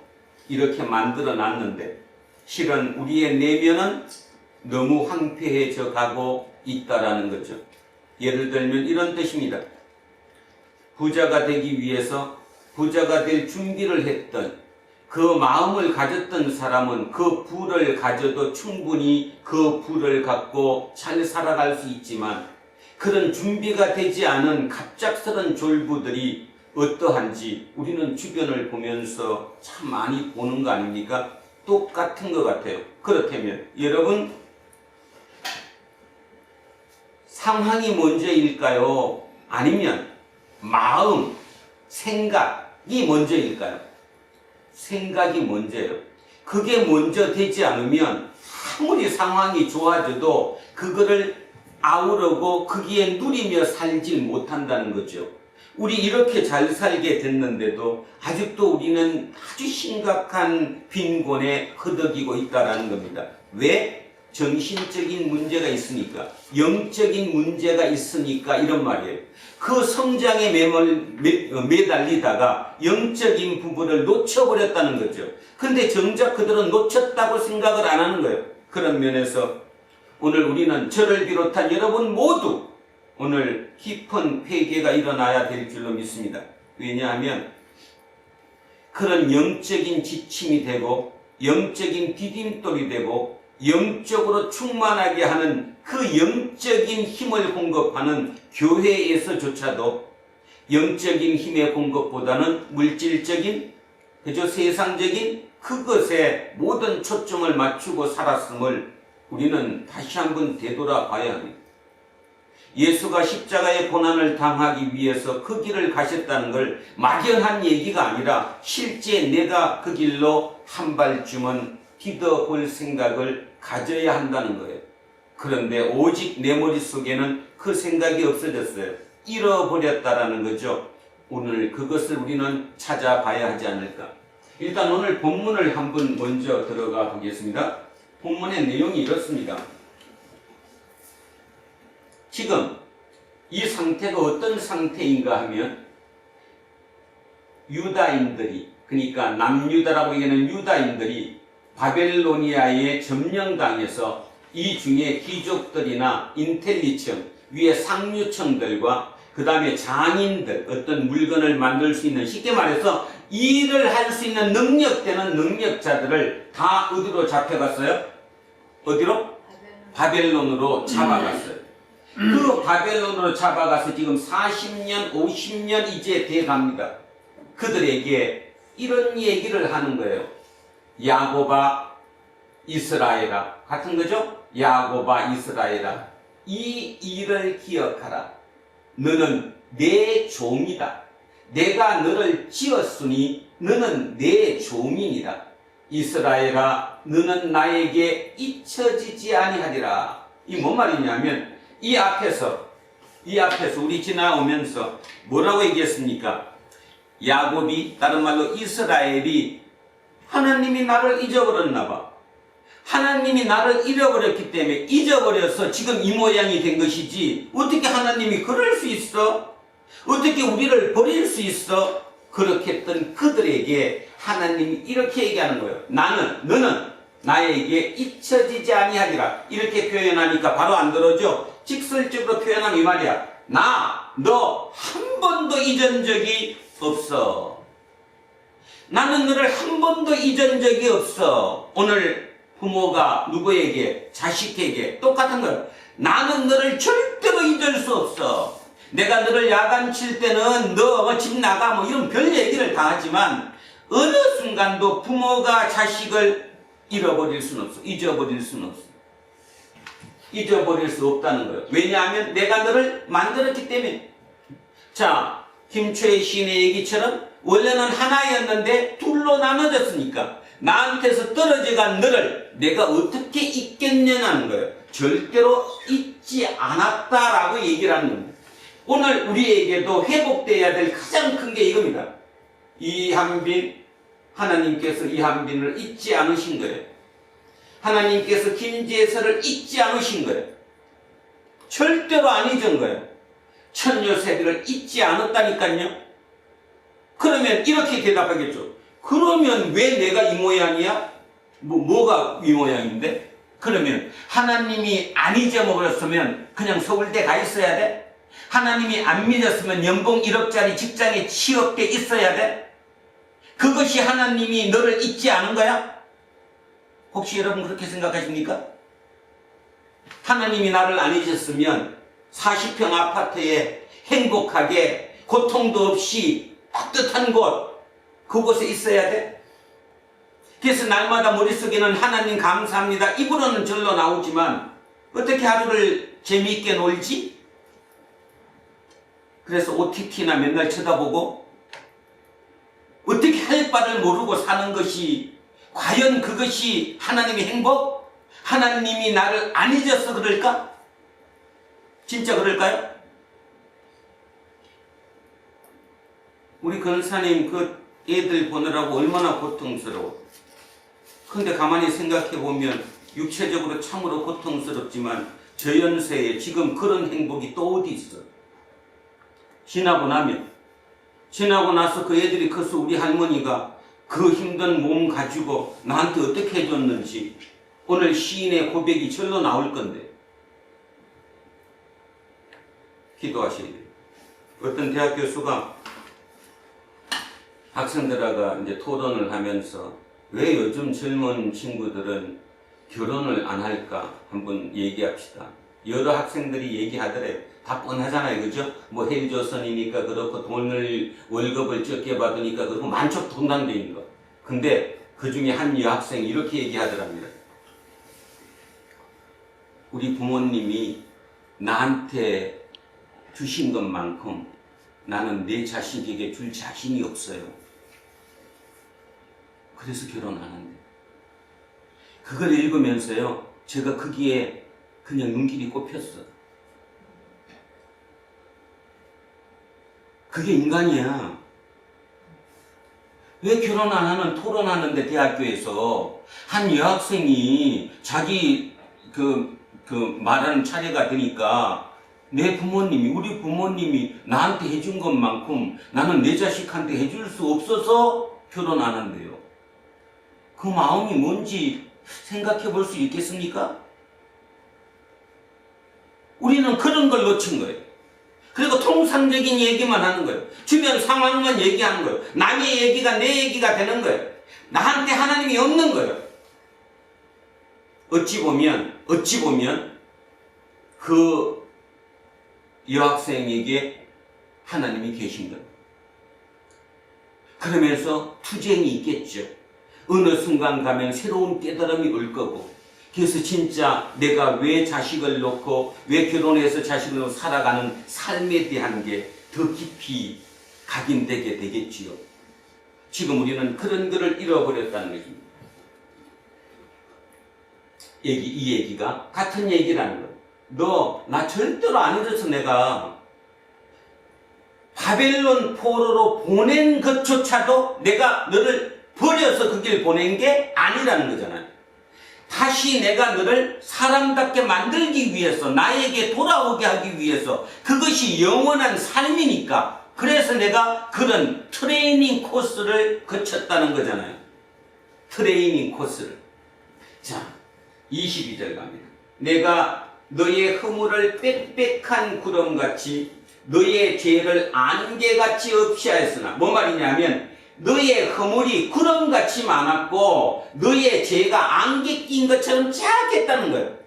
이렇게 만들어 놨는데 실은 우리의 내면은 너무 황폐해져 가고 있다라는 거죠. 예를 들면 이런 뜻입니다. 부자가 되기 위해서 부자가 될 준비를 했던 그 마음을 가졌던 사람은 그 부를 가져도 충분히 그 부를 갖고 잘 살아갈 수 있지만 그런 준비가 되지 않은 갑작스런 졸부들이 어떠한지 우리는 주변을 보면서 참 많이 보는 거 아닙니까? 똑같은 것 같아요. 그렇다면 여러분 상황이 먼저일까요? 아니면 마음, 생각이 먼저일까요? 생각이 먼저예요. 그게 먼저 되지 않으면 아무리 상황이 좋아져도 그거를 아우르고 거기에 누리며 살지 못한다는 거죠. 우리 이렇게 잘 살게 됐는데도 아직도 우리는 아주 심각한 빈곤에 허덕이고 있다는 겁니다. 왜? 정신적인 문제가 있으니까, 영적인 문제가 있으니까 이런 말이에요. 그 성장에 매달리다가 영적인 부분을 놓쳐버렸다는 거죠. 근데 정작 그들은 놓쳤다고 생각을 안 하는 거예요. 그런 면에서 오늘 우리는 저를 비롯한 여러분 모두 오늘 깊은 회개가 일어나야 될 줄로 믿습니다. 왜냐하면 그런 영적인 지침이 되고 영적인 디딤돌이 되고 영적으로 충만하게 하는 그 영적인 힘을 공급하는 교회에서조차도 영적인 힘의 공급보다는 물질적인 그저 세상적인 그것에 모든 초점을 맞추고 살았음을 우리는 다시 한번 되돌아봐야 합니다. 예수가 십자가의 고난을 당하기 위해서 그 길을 가셨다는 걸 막연한 얘기가 아니라 실제 내가 그 길로 한 발쯤은 디뎌볼 생각을 가져야 한다는 거예요. 그런데 오직 내 머릿속에는 그 생각이 없어졌어요. 잃어버렸다라는 거죠. 오늘 그것을 우리는 찾아봐야 하지 않을까. 일단 오늘 본문을 한번 먼저 들어가 보겠습니다. 본문의 내용이 이렇습니다. 지금 이 상태가 어떤 상태인가 하면 유다인들이, 그러니까 남유다라고 얘기하는 유다인들이 바벨로니아에 점령당해서 이 중에 귀족들이나 인텔리층, 위에 상류층들과 그 다음에 장인들, 어떤 물건을 만들 수 있는, 쉽게 말해서 일을 할 수 있는 능력되는 능력자들을 다 어디로 잡혀갔어요? 어디로? 바벨론으로 잡아갔어요. 그 바벨론으로 잡아가서 지금 40년, 50년 이제 돼갑니다. 그들에게 이런 얘기를 하는 거예요. 야곱아, 이스라엘아. 같은 거죠? 야곱아, 이스라엘아. 이 일을 기억하라. 너는 내 종이다. 내가 너를 지었으니 너는 내 종이니라. 이스라엘아, 너는 나에게 잊혀지지 아니하리라. 이 뭔 말이냐면 이 앞에서 우리 지나오면서 뭐라고 얘기했습니까? 야곱이, 다른 말로 이스라엘이 하나님이 나를 잊어버렸나 봐. 하나님이 나를 잃어버렸기 때문에 잊어버려서 지금 이 모양이 된 것이지, 어떻게 하나님이 그럴 수 있어? 어떻게 우리를 버릴 수 있어? 그렇게 했던 그들에게 하나님이 이렇게 얘기하는 거예요. 너는 나에게 잊혀지지 아니하리라. 이렇게 표현하니까 바로 안 들어져. 직설적으로 표현하면 이 말이야. 너 한 번도 잊은 적이 없어. 나는 너를 한 번도 잊은 적이 없어. 오늘 부모가 누구에게, 자식에게 똑같은 거예요. 나는 너를 절대로 잊을 수 없어. 내가 너를 야단칠 때는 너 집 나가 뭐 이런 별 얘기를 다 하지만 어느 순간도 부모가 자식을 잃어버릴 수는 없어. 잊어버릴 수는 없어. 잊어버릴 수 없다는 거예요. 왜냐하면 내가 너를 만들었기 때문에. 자, 김초의 시인의 얘기처럼 원래는 하나였는데 둘로 나눠졌으니까 나한테서 떨어져간 너를 내가 어떻게 잊겠냐는 거예요. 절대로 잊지 않았다라고 얘기를 하는 겁니다. 오늘 우리에게도 회복되어야 될 가장 큰 게 이겁니다. 이한빈, 하나님께서 이한빈을 잊지 않으신 거예요. 하나님께서 김재서를 잊지 않으신 거예요. 절대로 안 잊은 거예요. 천요세비를 잊지 않았다니까요. 그러면 이렇게 대답하겠죠. 그러면 왜 내가 이 모양이야? 뭐가 이 모양인데? 그러면 하나님이 안 잊어먹었으면 그냥 서울대 가 있어야 돼? 하나님이 안 믿었으면 연봉 1억짜리 직장에 취업돼 있어야 돼? 그것이 하나님이 너를 잊지 않은 거야? 혹시 여러분 그렇게 생각하십니까? 하나님이 나를 안 잊었으면 40평 아파트에 행복하게 고통도 없이 따뜻한 곳, 그곳에 있어야 돼? 그래서 날마다 머릿속에는 하나님 감사합니다. 입으로는 절로 나오지만 어떻게 하루를 재미있게 놀지? 그래서 OTT나 맨날 쳐다보고 어떻게 할 바를 모르고 사는 것이, 과연 그것이 하나님의 행복? 하나님이 나를 안 잊어서 그럴까? 진짜 그럴까요? 우리 권사님 그 애들 보느라고 얼마나 고통스러워. 근데 가만히 생각해 보면 육체적으로 참으로 고통스럽지만 저 연세에 지금 그런 행복이 또 어디 있어? 지나고 나서 그 애들이 커서 우리 할머니가 그 힘든 몸 가지고 나한테 어떻게 해줬는지 오늘 시인의 고백이 절로 나올 건데 기도하셔야 돼요. 어떤 대학 교수가 학생들하고 이제 토론을 하면서 왜 요즘 젊은 친구들은 결혼을 안 할까 한번 얘기합시다. 여러 학생들이 얘기하더래. 다 뻔하잖아요. 그죠? 뭐 헬조선이니까 그렇고 월급을 적게 받으니까 그렇고 만족 동단되는 거. 근데 그 중에 한 여학생이 이렇게 얘기하더랍니다. 우리 부모님이 나한테 주신 것만큼 나는 내 자식에게 줄 자신이 없어요. 그래서 결혼하는데 그걸 읽으면서요 제가 거기에 그냥 눈길이 꼽혔어. 그게 인간이야. 왜 결혼 안 하는 토론하는데 대학교에서 한 여학생이 자기 말하는 차례가 되니까 내 부모님이 우리 부모님이 나한테 해준 것만큼 나는 내 자식한테 해줄 수 없어서 결혼하는데요. 그 마음이 뭔지 생각해 볼 수 있겠습니까? 우리는 그런 걸 놓친 거예요. 그리고 통상적인 얘기만 하는 거예요. 주변 상황만 얘기하는 거예요. 남의 얘기가 내 얘기가 되는 거예요. 나한테 하나님이 없는 거예요. 어찌 보면 그 여학생에게 하나님이 계신 거예요. 그러면서 투쟁이 있겠죠. 어느 순간 가면 새로운 깨달음이 올 거고, 그래서 진짜 내가 왜 자식을 놓고 왜 결혼해서 자식을 놓고 살아가는 삶에 대한 게 더 깊이 각인되게 되겠지요. 지금 우리는 그런 거를 잃어버렸다는 것입니다. 이 얘기가 같은 얘기라는 거예요. 너 나 절대로 안 잊어서 내가 바벨론 포로로 보낸 것조차도 내가 너를 버려서 그 길 보낸 게 아니라는 거잖아요. 다시 내가 너를 사람답게 만들기 위해서 나에게 돌아오게 하기 위해서 그것이 영원한 삶이니까 그래서 내가 그런 트레이닝 코스를 거쳤다는 거잖아요. 트레이닝 코스를. 자, 22절 갑니다. 내가 너의 허물을 빽빽한 구름같이 너의 죄를 안개같이 없이 하였으나 뭐 말이냐면 너의 허물이 구름같이 많았고 너의 죄가 안개 낀 것처럼 작겠다는 거예요.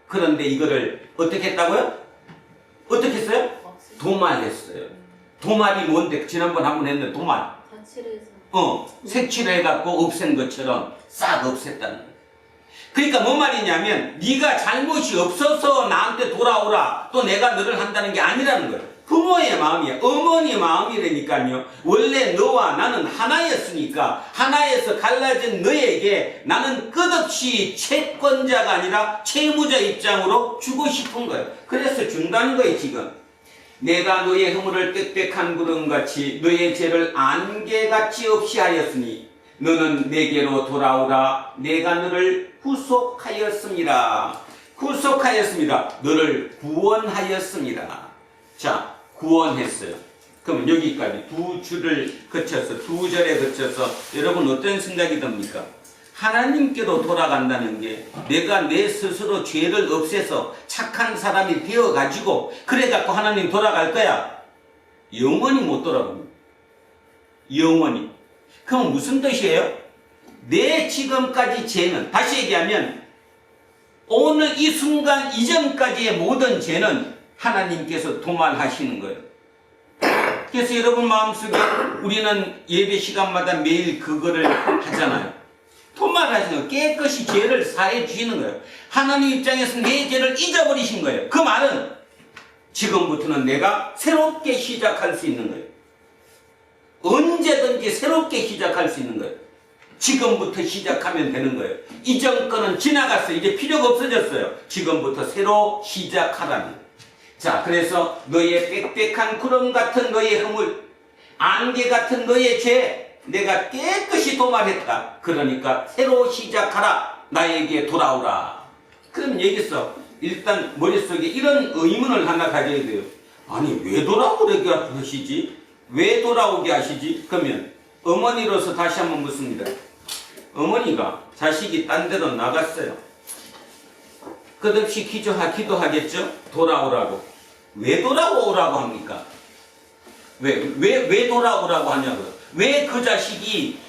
그런데 이거를 어떻게 했다고요? 어떻게 했어요? 도말했어요. 도말이 뭔데? 지난번 한번 했는데 도말. 색칠을 해갖고 없앤 것처럼 싹 없앴다는 거예요. 그러니까 뭔 말이냐면 네가 잘못이 없어서 나한테 돌아오라 또 내가 너를 한다는 게 아니라는 거예요. 부모의 마음이야. 어머니의 마음이라니까요. 원래 너와 나는 하나였으니까 하나에서 갈라진 너에게 나는 끝없이 채권자가 아니라 채무자 입장으로 주고 싶은 거예요. 그래서 준다는 거예요. 지금 내가 너의 허물을 빽빽한 구름같이 너의 죄를 안개같이 없이 하였으니 너는 내게로 돌아오라. 내가 너를 구속하였습니다. 구속하였습니다. 너를 구원하였습니다. 자, 구원했어요. 그러면 여기까지 두 줄을 거쳐서 두 절에 거쳐서 여러분 어떤 생각이 듭니까? 하나님께로 돌아간다는 게 내가 내 스스로 죄를 없애서 착한 사람이 되어가지고 그래갖고 하나님 돌아갈 거야. 영원히 못 돌아갑니다. 영원히. 그럼 무슨 뜻이에요? 내 지금까지 죄는 다시 얘기하면 오늘 이 순간 이전까지의 모든 죄는 하나님께서 도말하시는 거예요. 그래서 여러분 마음속에 우리는 예배 시간마다 매일 그거를 하잖아요. 도말하시는 거예요. 깨끗이 죄를 사해 주시는 거예요. 하나님 입장에서 내 죄를 잊어버리신 거예요. 그 말은 지금부터는 내가 새롭게 시작할 수 있는 거예요. 언제든지 새롭게 시작할 수 있는 거예요. 지금부터 시작하면 되는 거예요. 이전 거는 지나갔어요. 이제 필요가 없어졌어요. 지금부터 새로 시작하라는 거예요. 자, 그래서 너의 빽빽한 구름 같은 너의 허물, 안개 같은 너의 죄, 내가 깨끗이 도말했다. 그러니까 새로 시작하라. 나에게 돌아오라. 그럼 여기서 일단 머릿속에 이런 의문을 하나 가져야 돼요. 아니, 왜 돌아오게 하시지? 왜 돌아오게 하시지? 그러면 어머니로서 다시 한번 묻습니다. 어머니가 자식이 딴 데로 나갔어요. 끝없이 기도하겠죠? 돌아오라고. 왜 돌아오라고 합니까? 왜 돌아오라고 하냐고요? 왜 그 자식이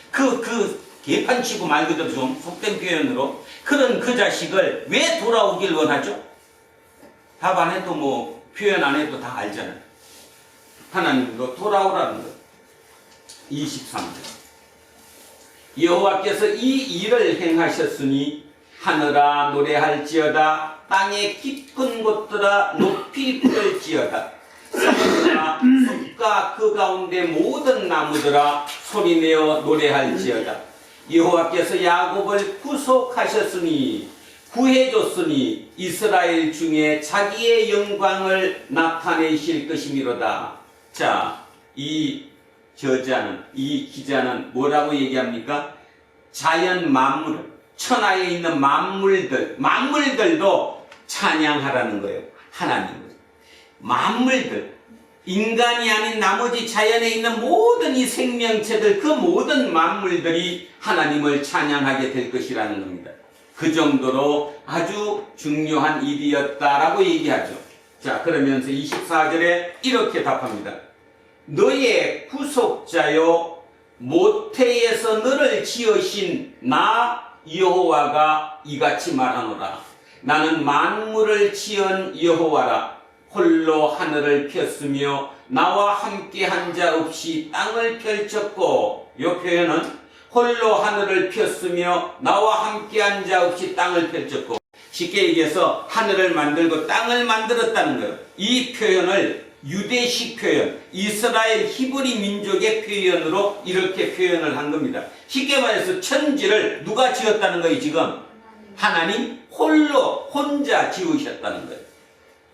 개판치고 말 그대로 좀 속된 표현으로 그런 그 자식을 왜 돌아오길 원하죠? 답 안 해도 뭐 표현 안 해도 다 알잖아요. 하나님으로 돌아오라는 것. 23절. 여호와께서 이 일을 행하셨으니 하늘아 노래할지어다. 땅의 깊은 곳들아 높이 부를지어다. 산들아 숲과 그 가운데 모든 나무들아 소리내어 노래할지어다. 여호와께서 야곱을 구속하셨으니 구해줬으니 이스라엘 중에 자기의 영광을 나타내실 것이미로다. 자, 이 저자는, 이 기자는 뭐라고 얘기합니까? 자연 만물, 천하에 있는 만물들도 찬양하라는 거예요. 하나님을. 만물들, 인간이 아닌 나머지 자연에 있는 모든 이 생명체들, 그 모든 만물들이 하나님을 찬양하게 될 것이라는 겁니다. 그 정도로 아주 중요한 일이었다라고 얘기하죠. 자, 그러면서 24절에 이렇게 답합니다. 너의 구속자요 모태에서 너를 지으신 나 여호와가 이같이 말하노라. 나는 만물을 지은 여호와라. 홀로 하늘을 폈으며 나와 함께 한 자 없이 땅을 펼쳤고, 이 표현은 홀로 하늘을 폈으며 나와 함께 한 자 없이 땅을 펼쳤고, 쉽게 얘기해서 하늘을 만들고 땅을 만들었다는 거예요. 이 표현을 유대식 표현, 이스라엘 히브리 민족의 표현으로 이렇게 표현을 한 겁니다. 쉽게 말해서 천지를 누가 지었다는 거예요? 지금 하나님 홀로 혼자 지으셨다는 거예요.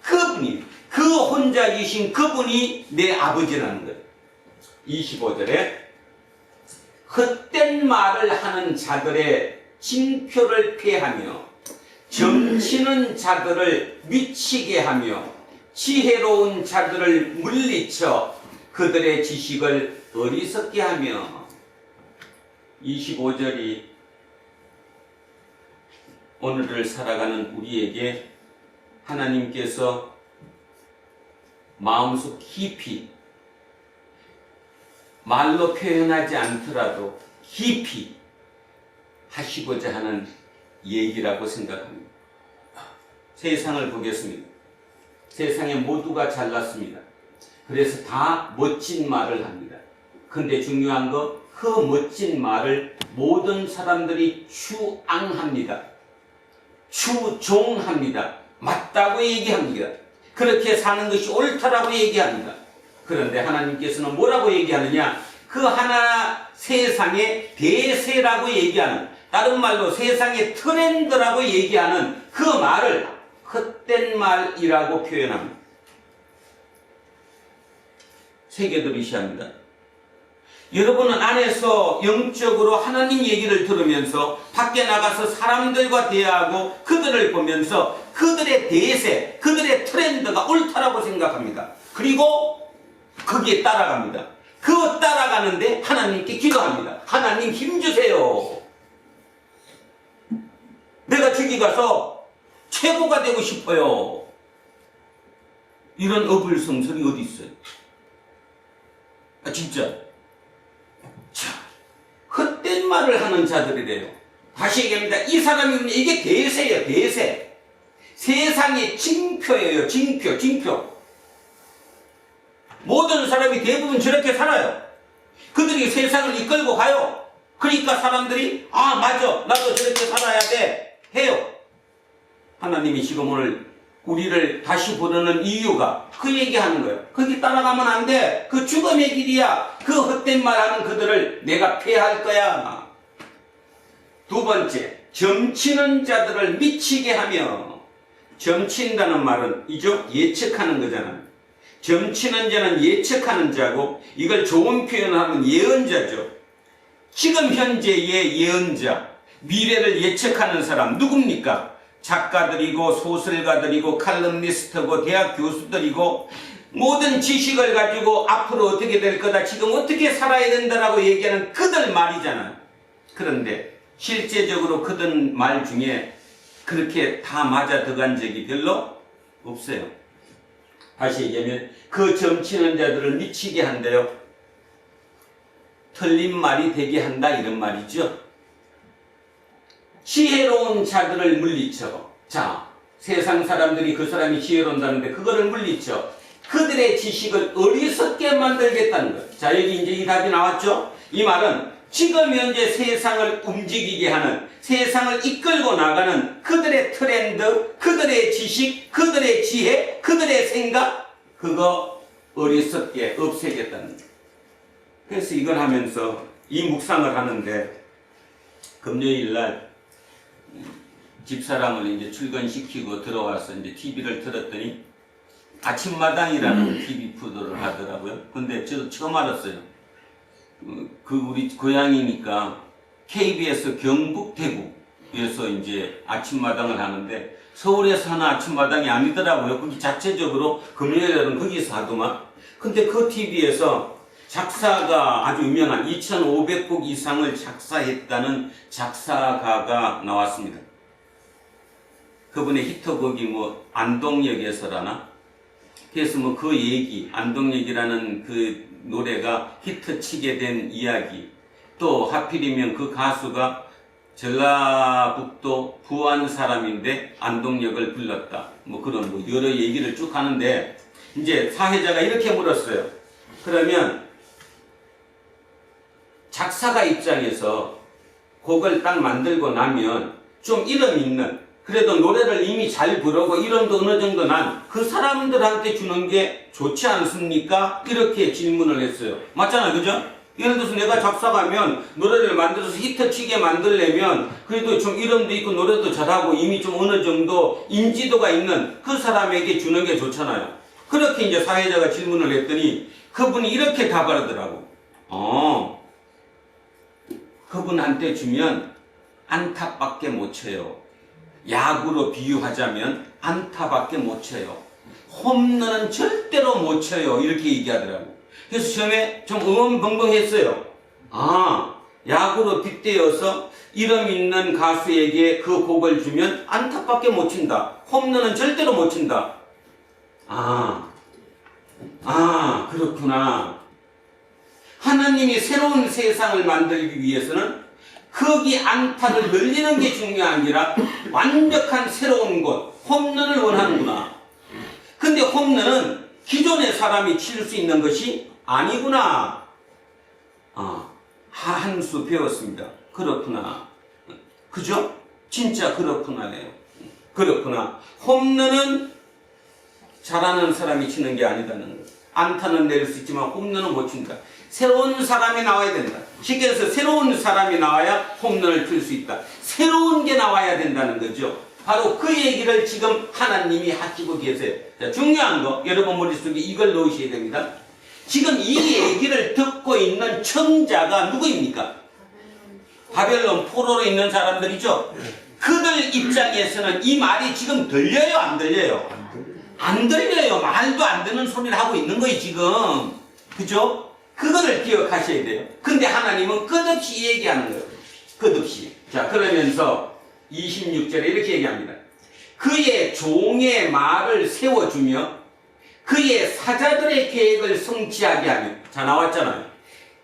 그분이, 그 혼자이신 그분이 내 아버지라는 거예요. 25절에 헛된 말을 하는 자들의 징표를 폐하며 점치는 자들을 미치게 하며 지혜로운 자들을 물리쳐 그들의 지식을 어리석게 하며. 25절이 오늘을 살아가는 우리에게 하나님께서 마음속 깊이, 말로 표현하지 않더라도 깊이 하시고자 하는 얘기라고 생각합니다. 세상을 보겠습니다. 세상에 모두가 잘났습니다. 그래서 다 멋진 말을 합니다. 근데 중요한 거, 그 멋진 말을 모든 사람들이 추앙합니다. 추종합니다. 맞다고 얘기합니다. 그렇게 사는 것이 옳다라고 얘기합니다. 그런데 하나님께서는 뭐라고 얘기하느냐? 그 하나 세상의 대세라고 얘기하는, 다른 말로 세상의 트렌드라고 얘기하는 그 말을 헛된 말이라고 표현합니다. 새겨들으셔야 합니다. 여러분은 안에서 영적으로 하나님 얘기를 들으면서 밖에 나가서 사람들과 대화하고 그들을 보면서 그들의 대세, 그들의 트렌드가 옳다라고 생각합니다. 그리고 거기에 따라갑니다. 그 따라가는데 하나님께 기도합니다. 하나님 힘주세요. 내가 저기 가서 최고가 되고 싶어요. 이런 어불성설이 어디 있어요? 아, 진짜. 자, 헛된 말을 하는 자들이래요. 다시 얘기합니다. 이 사람이, 이게 대세예요, 대세. 세상의 징표예요, 징표. 모든 사람이 대부분 저렇게 살아요. 그들이 세상을 이끌고 가요. 그러니까 사람들이, 아, 맞아, 나도 저렇게 살아야 돼, 해요. 하나님이 지금 오늘 우리를 다시 부르는 이유가 그 얘기하는 거예요. 거기 따라가면 안 돼. 그 죽음의 길이야. 그 헛된 말하는 그들을 내가 폐할 거야. 두 번째, 점치는 자들을 미치게 하며. 점친다는 말은 이죠? 예측하는 거잖아요. 점치는 자는 예측하는 자고, 이걸 좋은 표현을 하면 예언자죠. 지금 현재의 예언자, 미래를 예측하는 사람 누굽니까? 작가들이고 소설가들이고 칼럼니스트고 대학 교수들이고 모든 지식을 가지고 앞으로 어떻게 될 거다, 지금 어떻게 살아야 된다라고 얘기하는 그들 말이잖아요. 그런데 실제적으로 그들 말 중에 그렇게 다 맞아 들어간 적이 별로 없어요. 다시 얘기하면 그 점치는 자들을 미치게 한대요. 틀린 말이 되게 한다, 이런 말이죠. 지혜로운 자들을 물리쳐. 자, 세상 사람들이 그 사람이 지혜로운다는데 그거를 물리쳐 그들의 지식을 어리석게 만들겠다는 것. 자, 여기 이제 이 답이 나왔죠? 이 말은 지금 현재 세상을 움직이게 하는, 세상을 이끌고 나가는 그들의 트렌드, 그들의 지식, 그들의 지혜, 그들의 생각, 그거 어리석게 없애겠다는 거예요. 그래서 이걸 하면서 이 묵상을 하는데, 금요일 날 집사람을 이제 출근시키고 들어와서 이제 TV를 틀었더니 아침마당이라는 TV 프로를 하더라고요. 근데 저도 처음 알았어요. 그 우리 고향이니까 KBS 경북 대구에서 이제 아침마당을 하는데 서울에서 하는 아침마당이 아니더라고요. 거기 자체적으로 금요일에는 거기서 하더만. 근데 그 TV에서 작사가 아주 유명한 2,500곡 이상을 작사했다는 작사가가 나왔습니다. 그분의 히트곡이 뭐 안동역에서라나, 그래서 뭐 그 얘기, 안동역이라는 그 노래가 히트치게 된 이야기, 또 하필이면 그 가수가 전라북도 부안 사람인데 안동역을 불렀다, 뭐 그런 뭐 여러 얘기를 쭉 하는데, 이제 사회자가 이렇게 물었어요. 그러면 작사가 입장에서 곡을 딱 만들고 나면 좀 이름 있는, 그래도 노래를 이미 잘 부르고 이름도 어느 정도 난 그 사람들한테 주는 게 좋지 않습니까? 이렇게 질문을 했어요. 맞잖아요, 그죠? 예를 들어서 내가 작사가면 노래를 만들어서 히트치게 만들려면 그래도 좀 이름도 있고 노래도 잘하고 이미 좀 어느 정도 인지도가 있는 그 사람에게 주는 게 좋잖아요. 그렇게 이제 사회자가 질문을 했더니 그분이 이렇게 답하더라고. 그분한테 주면 안타밖에 못 쳐요. 야구로 비유하자면 안타밖에 못 쳐요. 홈런은 절대로 못 쳐요. 이렇게 얘기하더라고. 그래서 처음에 좀 의원벙벙했어요. 야구로 빗대어서 이름 있는 가수에게 그 곡을 주면 안타밖에 못 친다. 홈런은 절대로 못 친다. 그렇구나. 하나님이 새로운 세상을 만들기 위해서는 거기 안타를 늘리는 게 중요한 게 아니라 완벽한 새로운 곳, 홈런을 원하는구나. 근데 홈런은 기존의 사람이 칠 수 있는 것이 아니구나. 한 수 배웠습니다. 그렇구나. 그죠? 진짜 그렇구나네요. 그렇구나. 홈런은 잘하는 사람이 치는 게 아니다는 거. 안타는 낼 수 있지만 홈런은 못 친다. 새로운 사람이 나와야 된다. 쉽게 해서 새로운 사람이 나와야 홈런을 칠 수 있다. 새로운 게 나와야 된다는 거죠. 바로 그 얘기를 지금 하나님이 하시고 계세요. 자, 중요한 거, 여러분 머릿속에 이걸 넣으셔야 됩니다. 지금 이 얘기를 듣고 있는 청자가 누구입니까? 바벨론 포로로 있는 사람들이죠. 그들 입장에서는 이 말이 지금 들려요, 안 들려요? 안 들려요. 말도 안 되는 소리를 하고 있는 거예요, 지금. 그죠? 그거를 기억하셔야 돼요. 근데 하나님은 끝없이 얘기하는 거예요. 끝없이. 자, 그러면서 26절에 이렇게 얘기합니다. 그의 종의 말을 세워주며 그의 사자들의 계획을 성취하게 하며. 자, 나왔잖아요.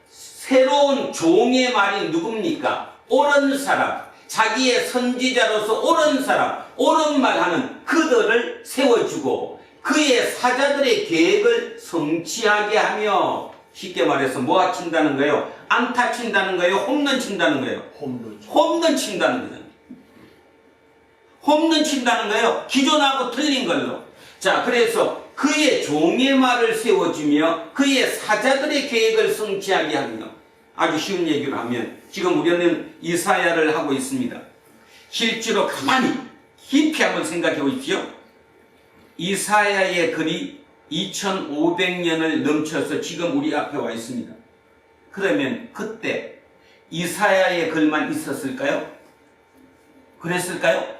새로운 종의 말이 누굽니까? 옳은 사람, 자기의 선지자로서 옳은 사람, 옳은 말하는 그들을 세워주고 그의 사자들의 계획을 성취하게 하며. 쉽게 말해서 뭐 친다는 거예요? 안타 친다는 거예요? 홈런 친다는 거예요? 홈런 친다는 거잖아요. 홈런 친다는 거예요. 기존하고 틀린 걸로. 자, 그래서 그의 종의 말을 세워주며 그의 사자들의 계획을 성취하게 하며. 아주 쉬운 얘기로 하면 지금 우리는 이사야를 하고 있습니다. 실제로 가만히 깊이 한번 생각해 보십시오. 이사야의 글이 2500년을 넘쳐서 지금 우리 앞에 와 있습니다. 그러면 그때 이사야의 글만 있었을까요? 그랬을까요?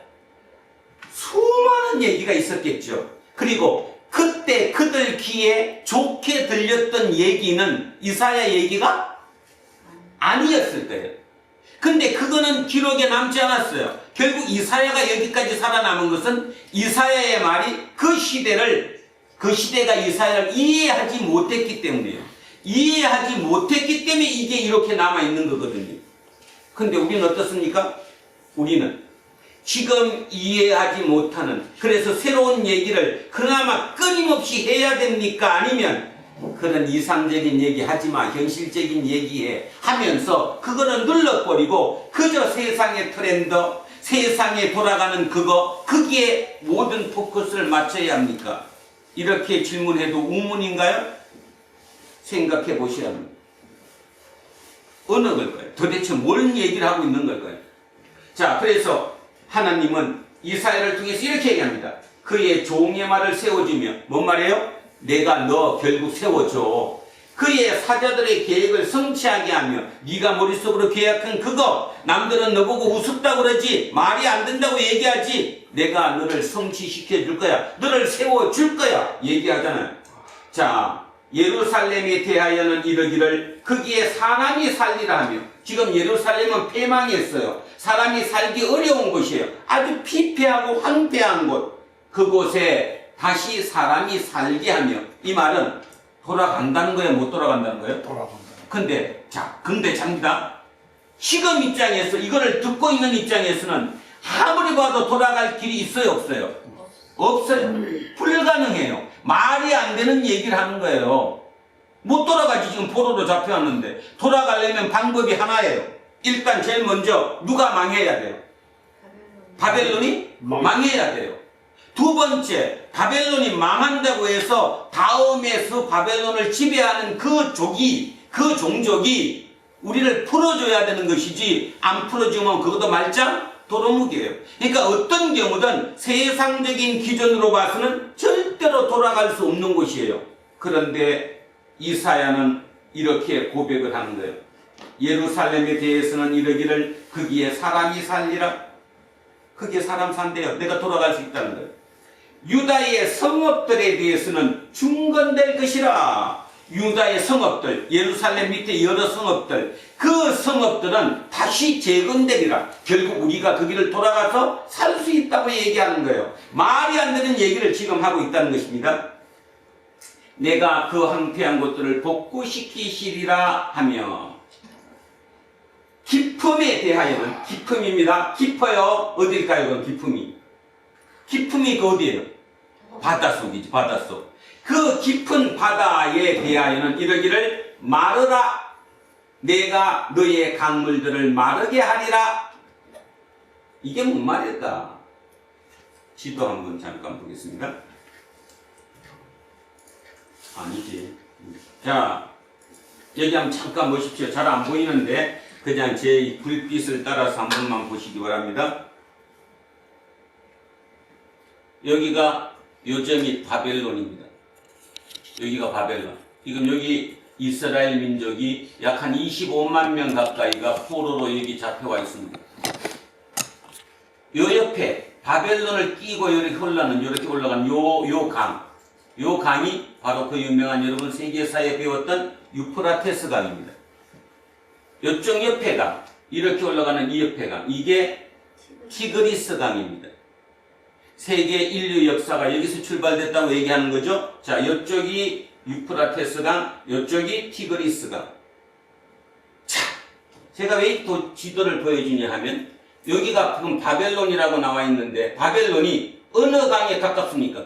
수많은 얘기가 있었겠죠. 그리고 그때 그들 귀에 좋게 들렸던 얘기는 이사야 얘기가 아니었을 거예요. 근데 그거는 기록에 남지 않았어요. 결국 이사야가 여기까지 살아남은 것은 이사야의 말이 그 시대가 이사야를 이해하지 못했기 때문이에요. 이해하지 못했기 때문에 이게 이렇게 남아있는 거거든요. 근데 우리는 어떻습니까? 우리는 지금 이해하지 못하는, 그래서 새로운 얘기를 그나마 끊임없이 해야 됩니까? 아니면 그런 이상적인 얘기 하지마, 현실적인 얘기해 하면서 그거는 눌러버리고 그저 세상의 트렌드, 세상에 돌아가는 그거, 거기에 모든 포커스를 맞춰야 합니까? 이렇게 질문해도 우문인가요? 생각해 보셔야 합니다. 어느 걸까요? 도대체 뭘 얘기를 하고 있는 걸까요? 자, 그래서 하나님은 이사야를 통해서 이렇게 얘기합니다. 그의 종의 말을 세워주며, 뭔 말이에요? 내가 너 결국 세워줘. 그의 사자들의 계획을 성취하게 하며, 네가 머릿속으로 계약한 그거, 남들은 너보고 우습다고 그러지, 말이 안 된다고 얘기하지, 내가 너를 성취시켜 줄 거야, 너를 세워줄 거야 얘기하잖아요. 자, 예루살렘에 대하여는 이르기를 거기에 사람이 살리라 하며, 지금 예루살렘은 폐망했어요. 사람이 살기 어려운 곳이에요. 아주 피폐하고 황폐한 곳. 그곳에 다시 사람이 살게 하며, 이 말은 돌아간다는 거예요? 못 돌아간다는 거예요? 돌아간다. 근데 잡니다. 지금 입장에서, 이거를 듣고 있는 입장에서는 아무리 봐도 돌아갈 길이 있어요, 없어요? 없어요. 불가능해요. 말이 안 되는 얘기를 하는 거예요. 못 돌아가지. 지금 포로로 잡혀왔는데 돌아가려면 방법이 하나예요. 일단 제일 먼저 누가 망해야 돼요? 바벨론이 망해야 돼요. 두 번째, 바벨론이 망한다고 해서 다음에서 바벨론을 지배하는 그 종족이 우리를 풀어줘야 되는 것이지, 안 풀어주면 그것도 말짱 도루묵이에요. 그러니까 어떤 경우든 세상적인 기준으로 봐서는 절대로 돌아갈 수 없는 곳이에요. 그런데 이사야는 이렇게 고백을 하는 거예요. 예루살렘에 대해서는 이르기를 거기에 사람이 살리라. 거기에 사람 산대요. 내가 돌아갈 수 있다는 거예요. 유다의 성읍들에 대해서는 중건될 것이라. 유다의 성읍들, 예루살렘 밑에 여러 성읍들, 그 성읍들은 다시 재건되리라. 결국 우리가 거기를 돌아가서 살 수 있다고 얘기하는 거예요. 말이 안 되는 얘기를 지금 하고 있다는 것입니다. 내가 그 황폐한 곳들을 복구시키시리라 하며, 기품에 대하여는, 기품입니다. 깊어요. 어딜까요? 그럼 기품이 그 어디예요? 바닷속이지, 바닷속. 그 깊은 바다에 대하여는 이르기를 마르라. 내가 너의 강물들을 마르게 하리라. 이게 뭔 말일까? 지도 한번 잠깐 보겠습니다. 아니지. 자, 여기 한번 잠깐 보십시오. 잘 안 보이는데 그냥 제 불빛을 따라서 한 번만 보시기 바랍니다. 여기가 요점이 바벨론입니다. 여기가 바벨론. 지금 여기 이스라엘 민족이 약 한 25만 명 가까이가 포로로 여기 잡혀와 있습니다. 요 옆에 바벨론을 끼고 이렇게 올라가는 요 강이 바로 그 유명한, 여러분 세계사에 배웠던 유프라테스 강입니다. 요쪽 옆에 강, 이렇게 올라가는 이 옆에 강, 이게 티그리스 강입니다. 세계 인류 역사가 여기서 출발됐다고 얘기하는 거죠. 자, 이쪽이 유프라테스 강, 이쪽이 티그리스 강. 자, 제가 왜 또 지도를 보여주냐 하면, 여기가 지금 바벨론이라고 나와 있는데, 바벨론이 어느 강에 가깝습니까?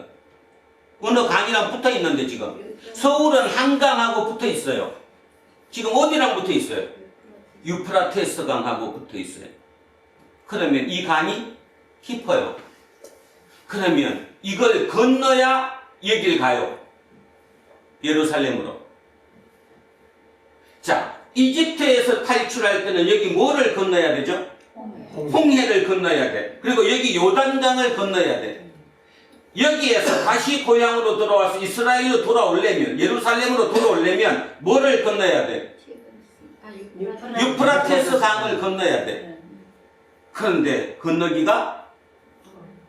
어느 강이랑 붙어 있는데, 지금 서울은 한강하고 붙어 있어요. 지금 어디랑 붙어 있어요? 유프라테스 강하고 붙어 있어요. 그러면 이 강이 깊어요. 그러면 이걸 건너야 여길 가요. 예루살렘으로. 자, 이집트에서 탈출할 때는 여기 뭐를 건너야 되죠? 홍해를 건너야 돼. 그리고 여기 요단강을 건너야 돼. 여기에서 다시 고향으로 돌아와서 이스라엘로 돌아오려면, 예루살렘으로 돌아오려면 뭐를 건너야 돼? 유프라테스 강을 건너야 돼. 그런데 건너기가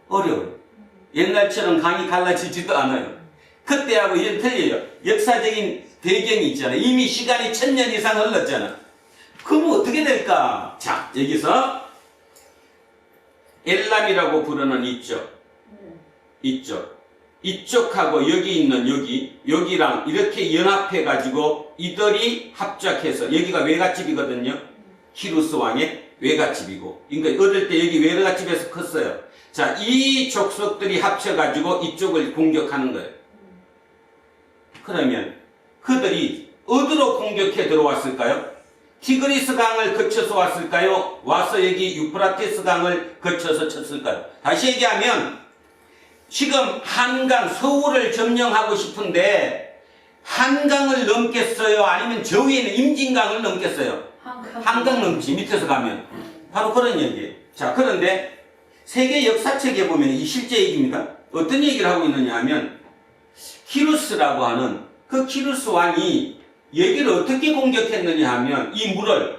어려워요. 옛날처럼 강이 갈라지지도 않아요. 그때하고 이제 틀려요. 역사적인 배경이 있잖아요. 이미 시간이 1000년 이상 흘렀잖아. 그럼 어떻게 될까? 자, 여기서 엘람이라고 부르는 이쪽하고 여기 있는 여기랑 이렇게 연합해 가지고 이들이 합작해서, 여기가 외갓집이거든요. 키루스 왕의 외갓집이고, 그러니까 어릴 때 여기 외갓집에서 컸어요. 자, 이 족속들이 합쳐 가지고 이쪽을 공격하는 거예요. 그러면 그들이 어디로 공격해 들어왔을까요? 티그리스 강을 거쳐서 왔을까요? 와서 여기 유프라테스 강을 거쳐서 쳤을까요? 다시 얘기하면 지금 한강, 서울을 점령하고 싶은데 한강을 넘겠어요? 아니면 저 위에는 임진강을 넘겠어요? 한강 넘지, 밑에서 가면. 바로 그런 얘기예요. 자, 그런데 세계 역사책에 보면 이 실제 얘기입니다. 어떤 얘기를 하고 있느냐 하면 키루스라고 하는 그 키루스 왕이 여기를 어떻게 공격했느냐 하면 이 물을,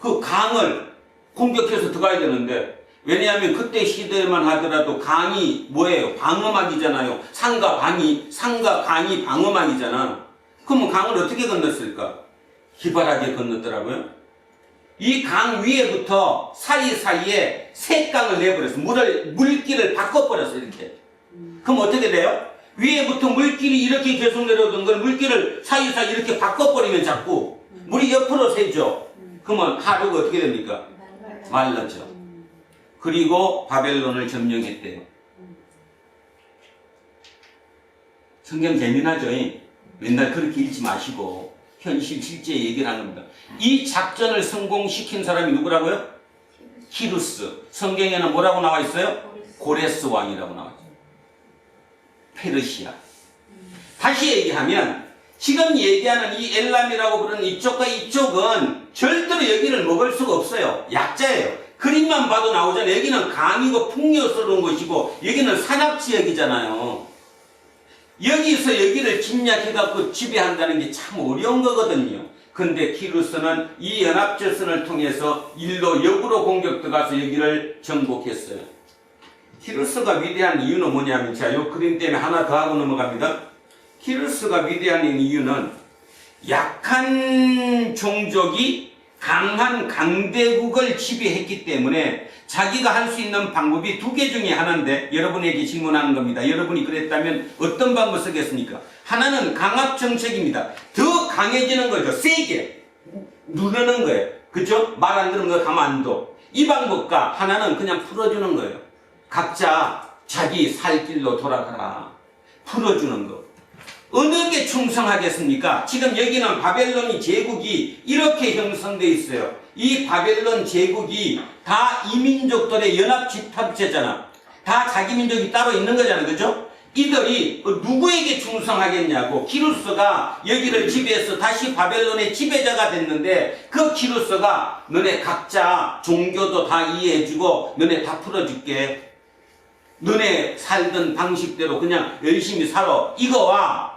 그 강을 공격해서 들어가야 되는데, 왜냐하면 그때 시대만 하더라도 강이 뭐예요? 방어막이잖아요. 산과 강이 방어막이잖아. 그러면 강을 어떻게 건넜을까? 기발하게 건넜더라고요. 이 강 위에부터 사이사이에 새 강을 내버렸어. 물길을 바꿔버렸어, 이렇게. 그럼 어떻게 돼요? 위에부터 물길이 이렇게 계속 내려오던 걸 물길을 사이사이 이렇게 바꿔버리면 자꾸 물이 옆으로 새죠. 그러면 하루가 어떻게 됩니까? 말라져. 그리고 바벨론을 점령했대요. 성경 재미나죠? 맨날 그렇게 읽지 마시고 현실 실제 얘기를 하는 겁니다. 이 작전을 성공시킨 사람이 누구라고요? 키루스. 성경에는 뭐라고 나와 있어요? 고레스 왕이라고 나와 있어요. 페르시아. 다시 얘기하면 지금 얘기하는 이 엘람이라고 부르는 이쪽과 이쪽은 절대로 여기를 먹을 수가 없어요. 약자예요. 그림만 봐도 나오잖아요. 여기는 강이고 풍요스러운 곳이고 여기는 산악지역이잖아요. 여기서 여기를 침략해갖고 지배한다는 게 참 어려운 거거든요. 근데 키루스는 이 연합전선을 통해서 역으로 공격 들어가서 여기를 정복했어요. 키루스가 위대한 이유는 뭐냐면, 자, 요 그림 때문에 하나 더 하고 넘어갑니다. 키루스가 위대한 이유는 약한 종족이 강한 강대국을 지배했기 때문에 자기가 할 수 있는 방법이 두 개 중에 하나인데, 여러분에게 질문하는 겁니다. 여러분이 그랬다면 어떤 방법 쓰겠습니까? 하나는 강압 정책입니다. 더 강해지는 거죠. 세게 누르는 거예요. 그죠? 말 안 들으면 너 가만 안 둬. 이 방법과 하나는 그냥 풀어주는 거예요. 각자 자기 살 길로 돌아가라. 풀어주는 거. 어느 게 충성하겠습니까? 지금 여기는 바벨론이 제국이 이렇게 형성되어 있어요. 이 바벨론 제국이 다 이민족들의 연합 집합체잖아. 다 자기 민족이 따로 있는 거잖아. 그죠? 이들이 누구에게 충성하겠냐고. 키루스가 여기를 지배해서 다시 바벨론의 지배자가 됐는데, 그 키루스가 너네 각자 종교도 다 이해해주고 너네 다 풀어줄게. 너네 살던 방식대로 그냥 열심히 살아. 이거와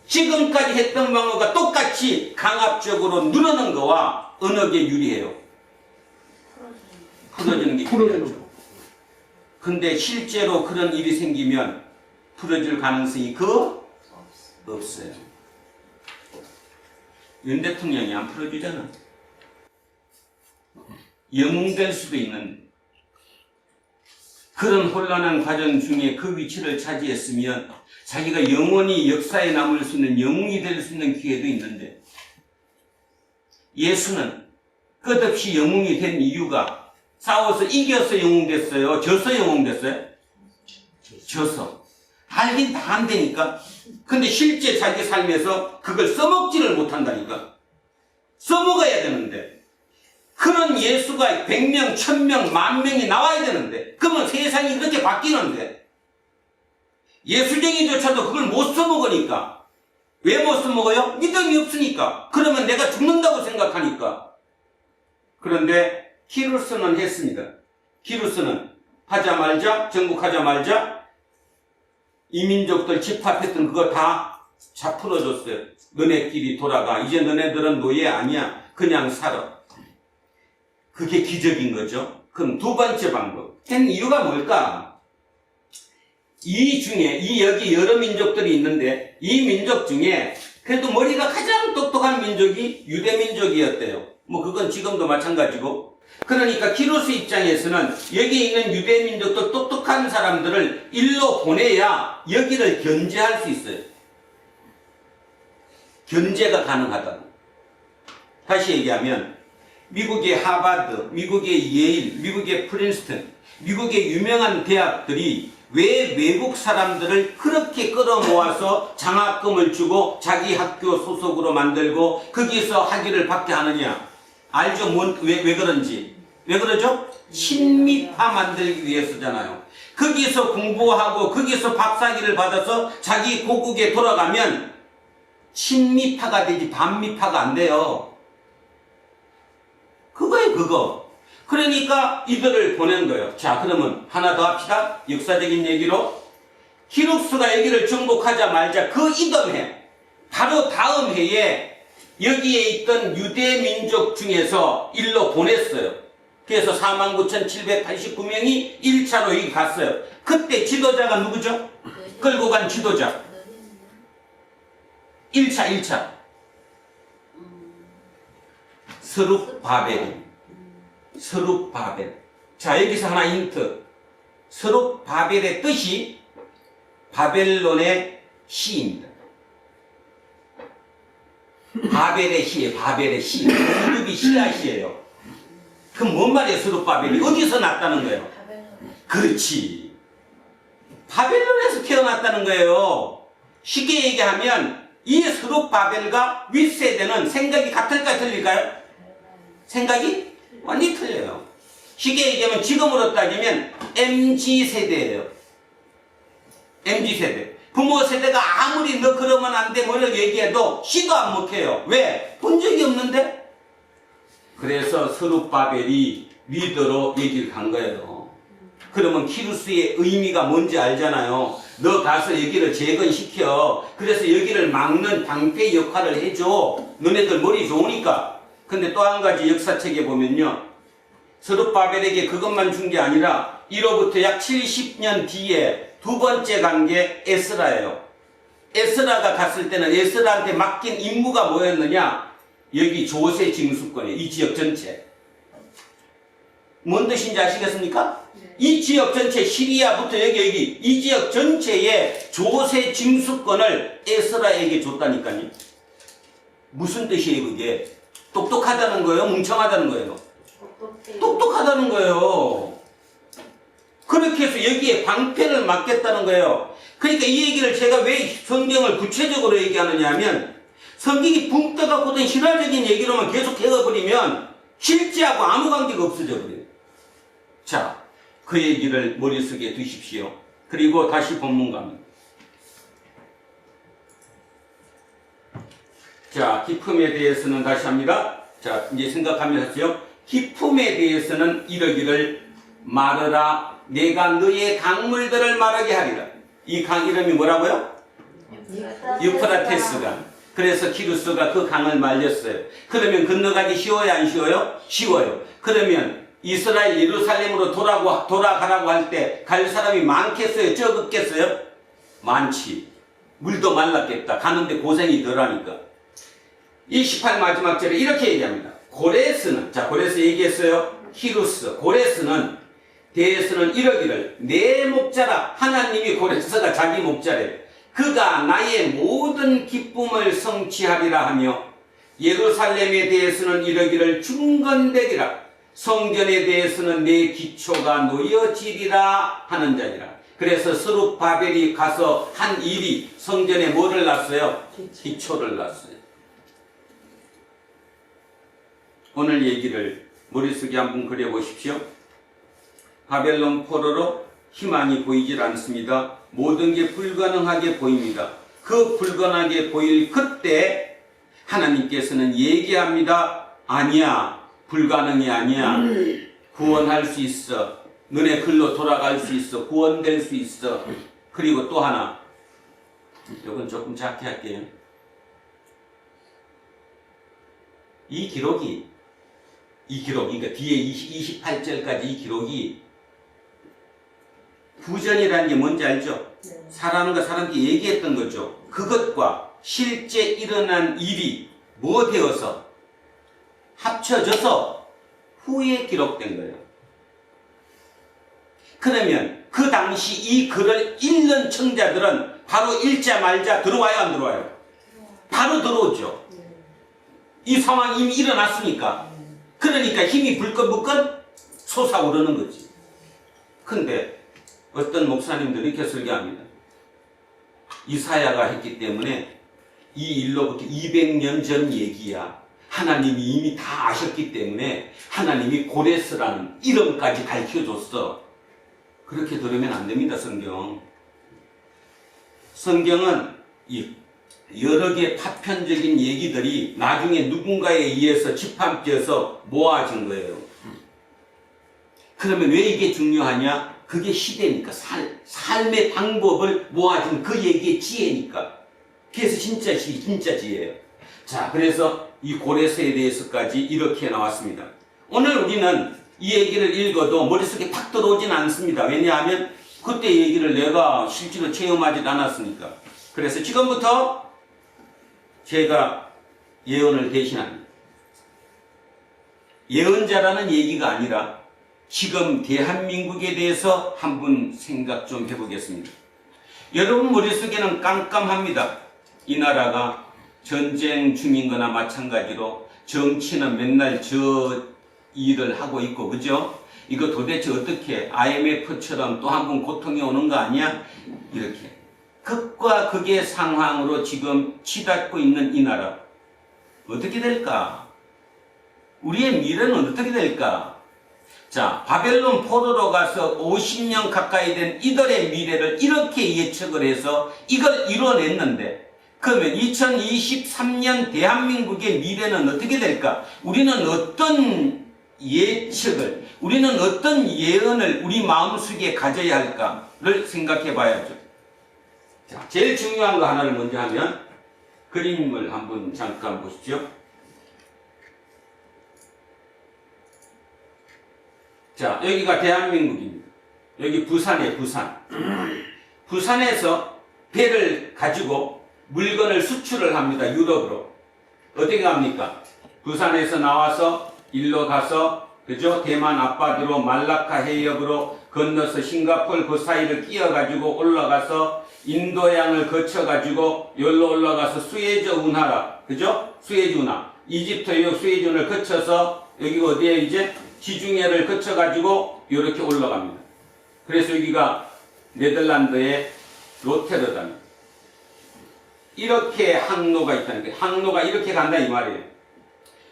지금까지 했던 방법과 똑같이 강압적으로 누르는 거와 어느 게 유리해요? 풀어주는 게 유리하죠. 근데 실제로 그런 일이 생기면 풀어줄 가능성이 없어요. 윤 대통령이 안 풀어주잖아. 영웅될 수도 있는 그런 혼란한 과정 중에 그 위치를 차지했으면 자기가 영원히 역사에 남을 수 있는 영웅이 될 수 있는 기회도 있는데, 예수는 끝없이 영웅이 된 이유가 싸워서 이겨서 영웅 됐어요? 져서 영웅 됐어요? 져서. 알긴 다 안 되니까. 근데 실제 자기 삶에서 그걸 써먹지를 못한다니까. 써먹어야 되는데. 그런 예수가 100명, 1000명, 10,000명이 나와야 되는데, 그러면 세상이 그렇게 바뀌는데, 예수쟁이조차도 그걸 못 써먹으니까. 왜 못 써먹어요? 믿음이 없으니까. 그러면 내가 죽는다고 생각하니까. 그런데 키루스는 했습니다. 키루스는 하자말자, 정복하자말자 이민족들 집합했던 그거 다 풀어줬어요. 너네끼리 돌아가. 이제 너네들은 노예 아니야. 그냥 살아. 그게 기적인 거죠. 그럼 두 번째 방법. 한 이유가 뭘까? 여기 여러 민족들이 있는데, 이 민족 중에 그래도 머리가 가장 똑똑한 민족이 유대민족이었대요. 뭐 그건 지금도 마찬가지고. 그러니까 키루스 입장에서는 여기 있는 유대민족도 똑똑한 사람들을 일로 보내야 여기를 견제할 수 있어요. 견제가 가능하다고. 다시 얘기하면 미국의 하버드, 미국의 예일, 미국의 프린스턴, 미국의 유명한 대학들이 왜 외국 사람들을 그렇게 끌어모아서 장학금을 주고 자기 학교 소속으로 만들고 거기서 학위를 받게 하느냐? 알죠? 왜 그런지. 왜 그러죠? 친미파 만들기 위해서잖아요. 거기서 공부하고 거기서 박사학위를 받아서 자기 고국에 돌아가면 친미파가 되지 반미파가 안 돼요. 그거예요, 그거. 그러니까 이들을 보낸 거예요. 자, 그러면 하나 더 합시다. 역사적인 얘기로. 히룩스가 여기를 정복하자마자 그 이듬해, 바로 다음 해에 여기에 있던 유대 민족 중에서 일로 보냈어요. 그래서 49,789명이 1차로 여기 갔어요. 그때 지도자가 누구죠? 끌고 간 지도자. 1차. 스룹바벨. 자, 여기서 하나 힌트. 스룹바벨의 뜻이 바벨론의 시입니다. 바벨의 시예요. 바벨의 시. 스룹이 씨앗이에요. 그럼 뭔 말이에요? 스룹바벨이 어디서 났다는 거예요? 그렇지. 바벨론에서 태어났다는 거예요. 쉽게 얘기하면 이 스룹바벨과 윗세대는 생각이 같을까요? 틀릴까요? 생각이 완전히 틀려요. 쉽게 얘기하면 지금으로 따지면 MZ세대예요. MZ세대. 부모 세대가 아무리 너 그러면 안 돼 뭐를 얘기해도 시도 안 먹혀요. 왜? 본 적이 없는데? 그래서 스룹바벨이 리더로 얘기를 간 거예요. 그러면 키루스의 의미가 뭔지 알잖아요. 너 가서 여기를 재건시켜. 그래서 여기를 막는 방패 역할을 해줘. 너네들 머리 좋으니까. 근데 또 한 가지 역사책에 보면요. 스룹바벨에게 그것만 준 게 아니라 이로부터 약 70년 뒤에 두 번째 간 게 에스라예요. 에스라가 갔을 때는 에스라한테 맡긴 임무가 뭐였느냐? 여기 조세 징수권이에요. 이 지역 전체. 뭔 뜻인지 아시겠습니까? 네. 이 지역 전체, 시리아부터 여기 이 지역 전체에 조세 징수권을 에스라에게 줬다니까요. 무슨 뜻이에요 그게? 똑똑하다는 거예요? 뭉청하다는 거예요? 똑똑하다는 거예요. 그렇게 해서 여기에 방패를 막겠다는 거예요. 그러니까 이 얘기를 제가 왜 성경을 구체적으로 얘기하느냐 하면 성경이 붕 떠갖고든 신화적인 얘기로만 계속 해버리면 실제하고 아무 관계가 없어져 버려요. 자, 그 얘기를 머릿속에 두십시오. 그리고 다시 본문 갑니다. 자, 기품에 대해서는 다시 합니다. 자, 이제 생각하면서요. 기품에 대해서는 이러기를 말하라. 내가 너의 강물들을 말하게 하리라. 이 강 이름이 뭐라고요? 유프라테스강. 그래서 키루스가 그 강을 말렸어요. 그러면 건너가기 쉬워요? 안 쉬워요? 쉬워요. 그러면 이스라엘 예루살렘으로 돌아가라고 할 때 갈 사람이 많겠어요? 적겠어요? 많지. 물도 말랐겠다. 가는데 고생이 덜하니까. 28 마지막 절에 이렇게 얘기합니다. 고레스는, 자, 고레스 얘기했어요. 키루스, 고레스는, 대에서는 이러기를 내 목자라. 하나님이 고레스가 자기 목자래요. 그가 나의 모든 기쁨을 성취하리라 하며 예루살렘에 대해서는 이러기를 중건되리라. 성전에 대해서는 내 기초가 놓여지리라 하는 자니라. 그래서 스룹바벨이 가서 한 일이 성전에 뭐를 놨어요? 기초를 놨어요. 오늘 얘기를 머릿속에 한번 그려보십시오. 바벨론 포로로 희망이 보이질 않습니다. 모든 게 불가능하게 보입니다. 그 불가능하게 보일 그때 하나님께서는 얘기합니다. 아니야. 불가능이 아니야. 구원할 수 있어. 너네 글로 돌아갈 수 있어. 구원될 수 있어. 그리고 또 하나. 이건 조금 작게 할게요. 이 기록이 그러니까 뒤에 28절까지 이 기록이 구전이라는 게 뭔지 알죠? 네. 사람과 사람께 얘기했던 거죠. 그것과 실제 일어난 일이 뭐 되어서 합쳐져서 후에 기록된 거예요. 그러면 그 당시 이 글을 읽는 청자들은 바로 읽자마자 들어와요, 안 들어와요? 바로 들어오죠. 이 상황이 이미 일어났으니까. 그러니까 힘이 불끈불끈 솟아오르는 거지. 근데 어떤 목사님들이 이렇게 설교합니다. 이사야가 했기 때문에 이 일로부터 200년 전 얘기야. 하나님이 이미 다 아셨기 때문에 하나님이 고레스라는 이름까지 가르쳐줬어. 그렇게 들으면 안 됩니다. 성경은 이 여러 개의 파편적인 얘기들이 나중에 누군가에 의해서 집합되어서 모아진 거예요. 그러면 왜 이게 중요하냐? 그게 시대니까, 삶의 방법을 모아진 그 얘기의 지혜니까. 그래서 진짜 지혜예요. 자, 그래서 이 고레스에 대해서까지 이렇게 나왔습니다. 오늘 우리는 이 얘기를 읽어도 머릿속에 팍 들어오진 않습니다. 왜냐하면 그때 얘기를 내가 실제로 체험하지 않았으니까. 그래서 지금부터 제가 예언을 대신합니다. 예언자라는 얘기가 아니라 지금 대한민국에 대해서 한번 생각 좀 해보겠습니다. 여러분 머릿속에는 깜깜합니다. 이 나라가 전쟁 중인 거나 마찬가지로 정치는 맨날 저 일을 하고 있고, 그죠? 이거 도대체 어떻게 IMF처럼 또 한 번 고통이 오는 거 아니야? 이렇게 극과 극의 상황으로 지금 치닫고 있는 이 나라 어떻게 될까? 우리의 미래는 어떻게 될까? 자, 바벨론 포로로 가서 50년 가까이 된 이들의 미래를 이렇게 예측을 해서 이걸 이뤄냈는데, 그러면 2023년 대한민국의 미래는 어떻게 될까? 우리는 어떤 예측을, 우리는 어떤 예언을 우리 마음속에 가져야 할까를 생각해 봐야죠. 자, 제일 중요한 거 하나를 먼저 하면 그림을 한번 잠깐 보시죠. 자, 여기가 대한민국입니다. 여기 부산이에요, 부산. 부산에서 배를 가지고 물건을 수출을 합니다, 유럽으로. 어떻게 갑니까? 부산에서 나와서 일로 가서, 그죠? 대만 앞바다로 말라카 해협으로 건너서 싱가포르 그 사이를 끼어가지고 올라가서 인도양을 거쳐가지고 여기로 올라가서 수에즈 운하라, 그죠? 수에즈 운하. 이집트 요 수에즈 운하를 거쳐서 여기 어디에 이제 지중해를 거쳐가지고 이렇게 올라갑니다. 그래서 여기가 네덜란드의 로테르담. 이렇게 항로가 있다는 거예요. 항로가 이렇게 간다 이 말이에요.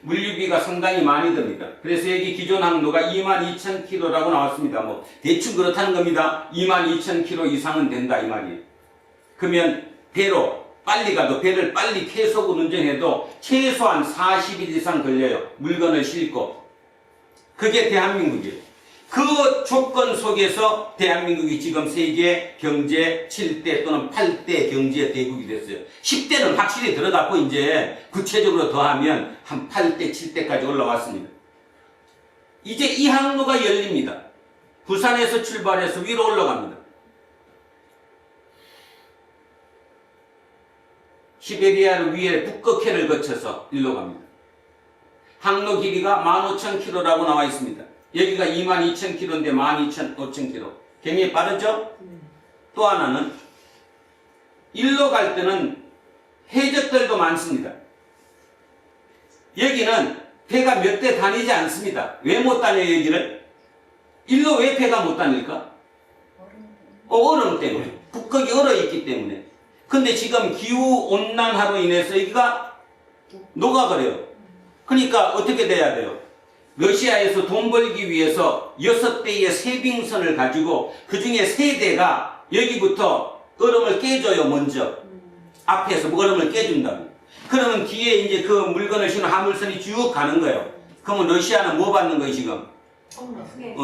물류비가 상당히 많이 듭니다. 그래서 여기 기존 항로가 22,000km라고 나왔습니다. 뭐 대충 그렇다는 겁니다. 22,000km 이상은 된다 이 말이에요. 그러면 배로 빨리 가도, 배를 빨리 계속 운전해도 최소한 40일 이상 걸려요. 물건을 싣고. 그게 대한민국이에요. 그 조건 속에서 대한민국이 지금 세계 경제 7대 또는 8대 경제 대국이 됐어요. 10대는 확실히 들어갔고 이제 구체적으로 더하면 한 8대, 7대까지 올라왔습니다. 이제 이 항로가 열립니다. 부산에서 출발해서 위로 올라갑니다. 시베리아를 위에 북극해를 거쳐서 일로 갑니다. 항로 길이가 15,000km라고 나와 있습니다. 여기가 22,000km인데 12,500km. 굉장히 빠르죠? 또 하나는 일로 갈 때는 해적들도 많습니다. 여기는 배가 몇 대 다니지 않습니다. 왜 못 다녀요, 여기를? 일로 왜 배가 못 다닐까? 얼음 때문에. 북극이 얼어있기 때문에. 근데 지금 기후온난화로 인해서 여기가 녹아버려요. 그러니까 어떻게 돼야 돼요? 러시아에서 돈 벌기 위해서 6대의 세빙선을 가지고 그 중에 3대가 여기부터 얼음을 깨줘요, 먼저. 앞에서 얼음을 깨준다고. 그러면 뒤에 이제 그 물건을 실은 화물선이 쭉 가는 거예요. 그러면 러시아는 뭐 받는 거예요, 지금?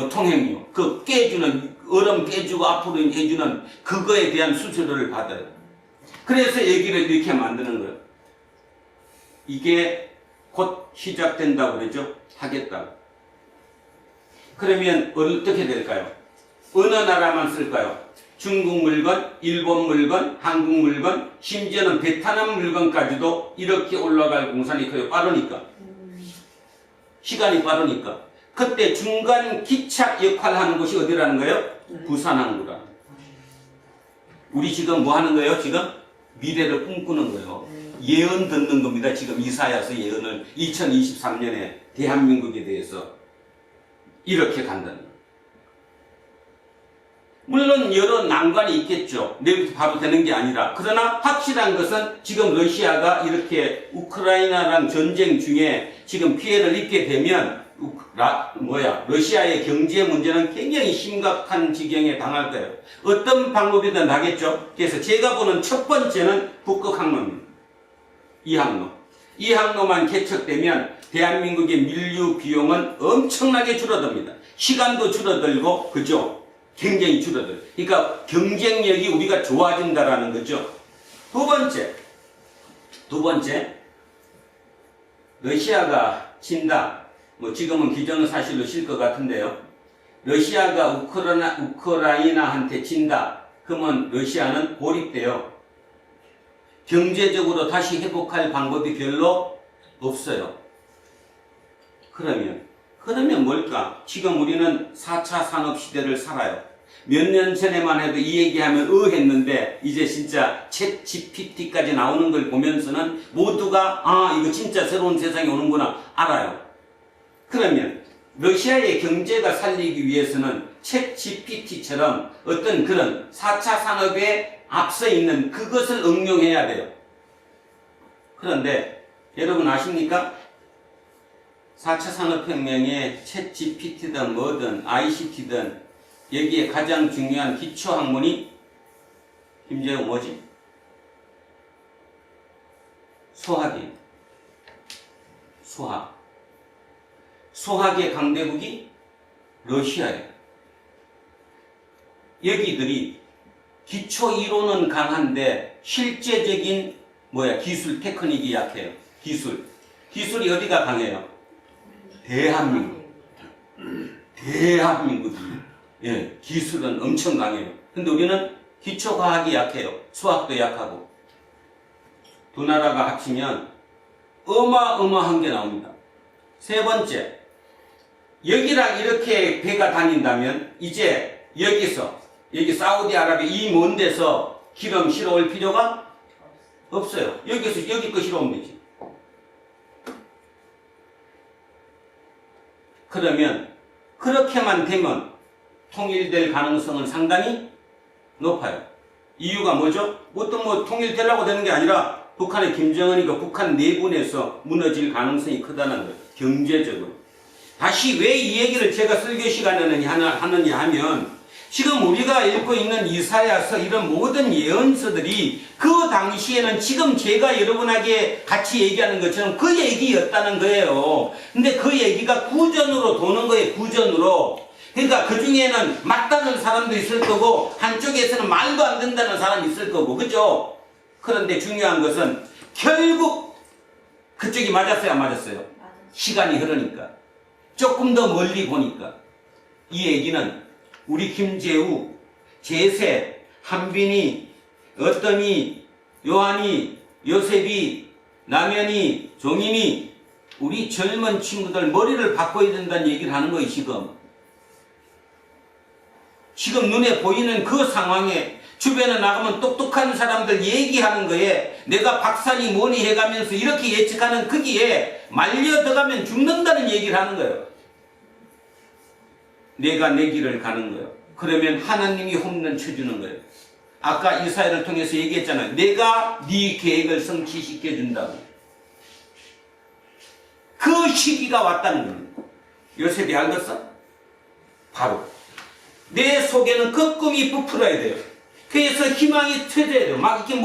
통행료. 그 깨주는, 얼음 깨주고 앞으로 해주는 그거에 대한 수수료를 받아요. 그래서 얘기를 이렇게 만드는 거예요. 이게 곧 시작된다고 그러죠? 하겠다고. 그러면 어떻게 될까요? 어느 나라만 쓸까요? 중국 물건, 일본 물건, 한국 물건, 심지어는 베트남 물건까지도 이렇게 올라갈 공산이 커요. 빠르니까. 시간이 빠르니까. 그때 중간 기착 역할을 하는 곳이 어디라는 거예요? 부산항구라. 우리 지금 뭐 하는 거예요? 지금 미래를 꿈꾸는 거예요. 예언 듣는 겁니다. 지금 이사야서 예언을 2023년에 대한민국에 대해서 이렇게 간다는 거예요. 물론 여러 난관이 있겠죠. 내일부터 바로 되는 게 아니라. 그러나 확실한 것은 지금 러시아가 이렇게 우크라이나랑 전쟁 중에 지금 피해를 입게 되면 러시아의 경제 문제는 굉장히 심각한 지경에 당할 거예요. 어떤 방법이든 하겠죠. 그래서 제가 보는 첫 번째는 북극 항로입니다. 이 항로만 개척되면 대한민국의 밀류 비용은 엄청나게 줄어듭니다. 시간도 줄어들고, 그죠? 굉장히 줄어들어요. 그러니까 경쟁력이 우리가 좋아진다라는 거죠. 두 번째, 러시아가 진다. 뭐 지금은 기정사실로 실 것 같은데요. 러시아가 우크라이나한테 진다. 그러면 러시아는 고립돼요. 경제적으로 다시 회복할 방법이 별로 없어요. 그러면 뭘까? 지금 우리는 4차 산업시대를 살아요. 몇 년 전에만 해도 이 얘기하면 했는데 이제 진짜 챗 GPT까지 나오는 걸 보면서는 모두가 이거 진짜 새로운 세상이 오는구나 알아요. 그러면 러시아의 경제가 살리기 위해서는 챗 GPT처럼 어떤 그런 4차 산업에 앞서 있는 그것을 응용해야 돼요. 그런데 여러분 아십니까? 4차 산업혁명에 챗 GPT든 뭐든 ICT든 여기에 가장 중요한 기초 학문이 김재웅 뭐지? 수학이에요. 수학의 강대국이 러시아예요. 여기들이 기초 이론은 강한데 실제적인 기술 테크닉이 약해요. 기술이 어디가 강해요? 대한민국이 기술은 엄청 강해요. 근데 우리는 기초과학이 약해요. 수학도 약하고. 두 나라가 합치면 어마어마한 게 나옵니다. 세 번째, 여기랑 이렇게 배가 다닌다면 이제 여기 사우디아라비아 이 먼 데서 기름 실어올 필요가 없어요. 여기서 여기 거 실어오면 되지. 그러면 그렇게만 되면 통일될 가능성은 상당히 높아요. 이유가 뭐죠? 어떤 통일되려고 되는 게 아니라 북한의 김정은이가 북한 내분에서 무너질 가능성이 크다는 거예요. 경제적으로. 다시 왜 이 얘기를 제가 설교 시간에는 하느냐 하면 지금 우리가 읽고 있는 이사야서 이런 모든 예언서들이 그 당시에는 지금 제가 여러분에게 같이 얘기하는 것처럼 그 얘기였다는 거예요. 근데 그 얘기가 구전으로 도는 거예요. 구전으로. 그러니까 그 중에는 맞다는 사람도 있을 거고 한쪽에서는 말도 안 된다는 사람이 있을 거고, 그죠? 그런데 중요한 것은 결국 그쪽이 맞았어요, 안 맞았어요? 시간이 흐르니까. 조금 더 멀리 보니까 이 얘기는 우리 김재우, 제세, 한빈이, 어떠니, 요한이, 요셉이, 남현이, 종인이 우리 젊은 친구들 머리를 바꿔야 된다는 얘기를 하는 거예요. 지금 눈에 보이는 그 상황에 주변에 나가면 똑똑한 사람들 얘기하는 거에 내가 박사니 뭐니 해가면서 이렇게 예측하는 거기에 말려 들어가면 죽는다는 얘기를 하는 거예요. 내가 내 길을 가는 거예요. 그러면 하나님이 홈런 쳐주는 거예요. 아까 이사야를 통해서 얘기했잖아요. 내가 네 계획을 성취시켜 준다고. 그 시기가 왔다는 거예요. 요셉이 알겠어? 바로 내 속에는 그 꿈이 부풀어야 돼요. 그래서 희망이 터져야 돼요. 막 이렇게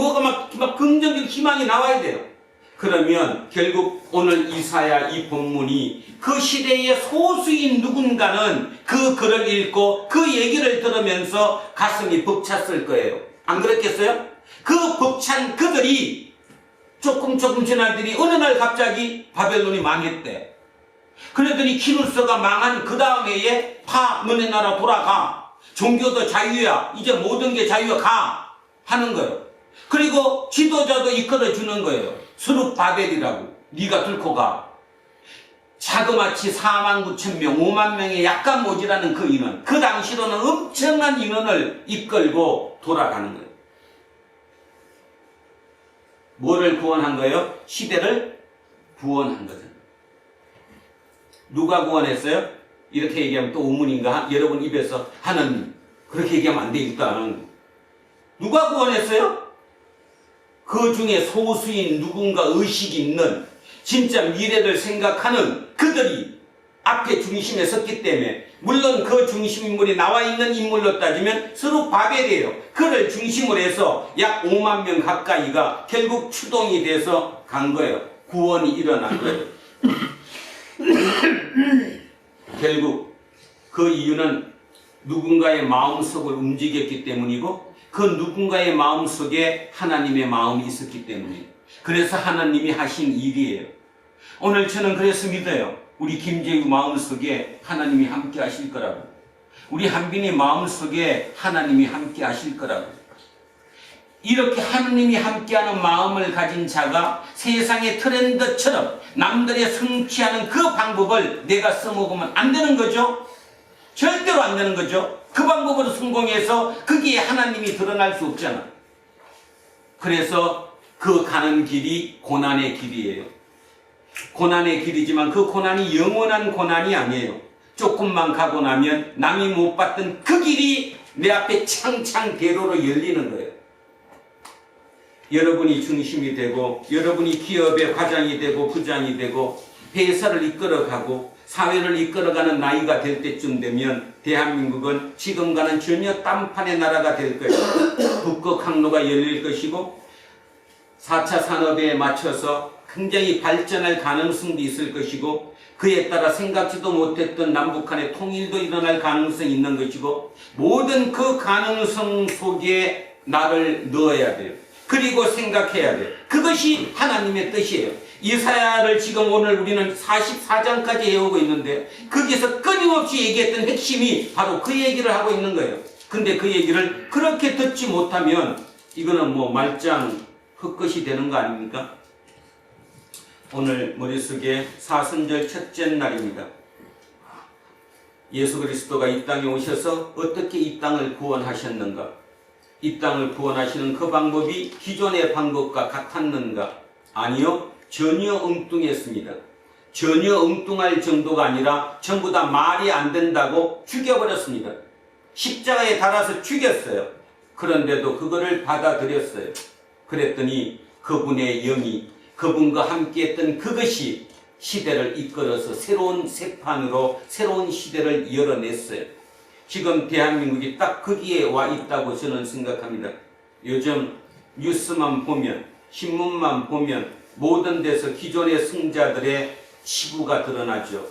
막 긍정적 희망이 나와야 돼요. 그러면 결국 오늘 이사야 이 본문이 그 시대의 소수인 누군가는 그 글을 읽고 그 얘기를 들으면서 가슴이 벅찼을 거예요. 안 그랬겠어요? 그 벅찬 그들이 조금 지나더니 어느 날 갑자기 바벨론이 망했대. 그러더니 키루스가 망한 그 다음 해에 너네 나라 돌아가. 종교도 자유야. 이제 모든 게 자유야. 가. 하는 거예요. 그리고 지도자도 이끌어 주는 거예요. 스룹바벨이라고. 네가 뚫고 가. 자그마치 49,000명, 5만 명의 약간 모자라는 그 인원. 그 당시로는 엄청난 인원을 이끌고 돌아가는 거예요. 뭐를 구원한 거예요? 시대를 구원한 거죠. 누가 구원했어요? 이렇게 얘기하면 또 우문인가? 여러분 입에서 하나님. 그렇게 얘기하면 안 돼. 일단 누가 구원했어요? 그 중에 소수인 누군가 의식이 있는 진짜 미래를 생각하는 그들이 앞에 중심에 섰기 때문에, 물론 그 중심 인물이 나와 있는 인물로 따지면 서로 바벨이에요. 그를 중심으로 해서 약 5만 명 가까이가 결국 추동이 돼서 간 거예요. 구원이 일어난 거예요. 결국 그 이유는 누군가의 마음속을 움직였기 때문이고, 그 누군가의 마음속에 하나님의 마음이 있었기 때문이에요. 그래서 하나님이 하신 일이에요. 오늘 저는 그래서 믿어요. 우리 김재우 마음속에 하나님이 함께 하실 거라고. 우리 한빈이 마음속에 하나님이 함께 하실 거라고. 이렇게 하나님이 함께하는 마음을 가진 자가 세상의 트렌드처럼 남들의 성취하는 그 방법을 내가 써먹으면 안 되는 거죠. 절대로 안 되는 거죠. 그 방법으로 성공해서 거기에 하나님이 드러날 수 없잖아. 그래서 그 가는 길이 고난의 길이에요. 고난의 길이지만 그 고난이 영원한 고난이 아니에요. 조금만 가고 나면 남이 못 봤던 그 길이 내 앞에 창창 대로로 열리는 거예요. 여러분이 중심이 되고, 여러분이 기업의 과장이 되고 부장이 되고 회사를 이끌어가고 사회를 이끌어가는 나이가 될 때쯤 되면 대한민국은 지금과는 전혀 딴판의 나라가 될 거예요. 북극 항로가 열릴 것이고 4차 산업에 맞춰서 굉장히 발전할 가능성도 있을 것이고, 그에 따라 생각지도 못했던 남북한의 통일도 일어날 가능성이 있는 것이고, 모든 그 가능성 속에 나를 넣어야 돼요. 그리고 생각해야 돼요. 그것이 하나님의 뜻이에요. 이사야를 지금 오늘 우리는 44장까지 해오고 있는데, 거기서 끊임없이 얘기했던 핵심이 바로 그 얘기를 하고 있는 거예요. 근데 그 얘기를 그렇게 듣지 못하면 이거는 뭐 말짱 헛것이 되는 거 아닙니까? 오늘 머릿속에 사순절 첫째 날입니다. 예수 그리스도가 이 땅에 오셔서 어떻게 이 땅을 구원하셨는가? 이 땅을 구원하시는 그 방법이 기존의 방법과 같았는가? 아니요, 전혀 엉뚱했습니다. 전혀 엉뚱할 정도가 아니라 전부 다 말이 안 된다고 죽여버렸습니다. 십자가에 달아서 죽였어요. 그런데도 그거를 받아들였어요. 그랬더니 그분의 영이, 그분과 함께했던 그것이 시대를 이끌어서 새로운 세판으로 새로운 시대를 열어냈어요. 지금 대한민국이 딱 거기에 와 있다고 저는 생각합니다. 요즘 뉴스만 보면, 신문만 보면 모든 데서 기존의 승자들의 치부가 드러나죠.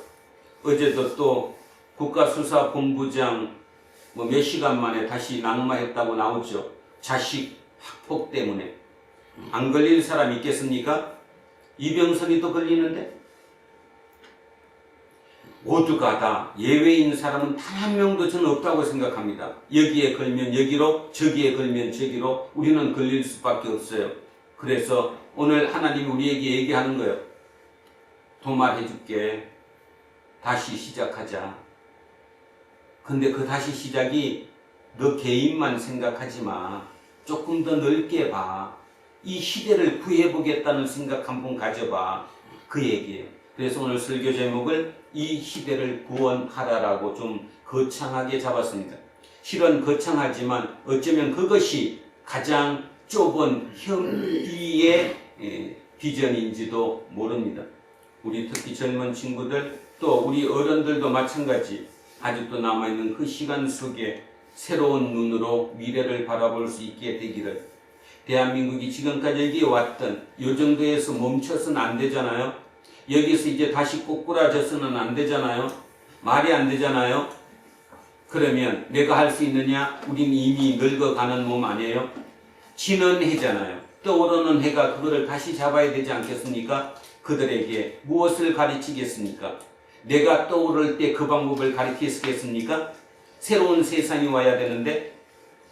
어제도 또 국가수사본부장 몇 시간 만에 다시 낙마했다고 나오죠. 자식 학폭 때문에. 안 걸릴 사람 있겠습니까? 이병선이도 걸리는데? 모두가 다 예외인 사람은 단 한 명도 저는 없다고 생각합니다. 여기에 걸면 여기로, 저기에 걸면 저기로 우리는 걸릴 수밖에 없어요. 그래서 오늘 하나님이 우리에게 얘기하는 거예요. 도말해줄게. 다시 시작하자. 근데 그 다시 시작이 너 개인만 생각하지 마. 조금 더 넓게 봐. 이 시대를 구해보겠다는 생각 한번 가져봐. 그 얘기예요. 그래서 오늘 설교 제목을 이 시대를 구원하라라고 좀 거창하게 잡았습니다. 실은 거창하지만 어쩌면 그것이 가장 좁은 현비의 비전인지도 모릅니다. 우리 특히 젊은 친구들, 또 우리 어른들도 마찬가지, 아직도 남아있는 그 시간 속에 새로운 눈으로 미래를 바라볼 수 있게 되기를. 대한민국이 지금까지 여기에 왔던 이 정도에서 멈춰서는 안 되잖아요. 여기서 이제 다시 꼬꾸라져서는 안 되잖아요. 말이 안 되잖아요. 그러면 내가 할 수 있느냐? 우린 이미 늙어가는 몸 아니에요? 지는 해잖아요. 떠오르는 해가 그거를 다시 잡아야 되지 않겠습니까? 그들에게 무엇을 가르치겠습니까? 내가 떠오를 때 그 방법을 가르치겠습니까? 새로운 세상이 와야 되는데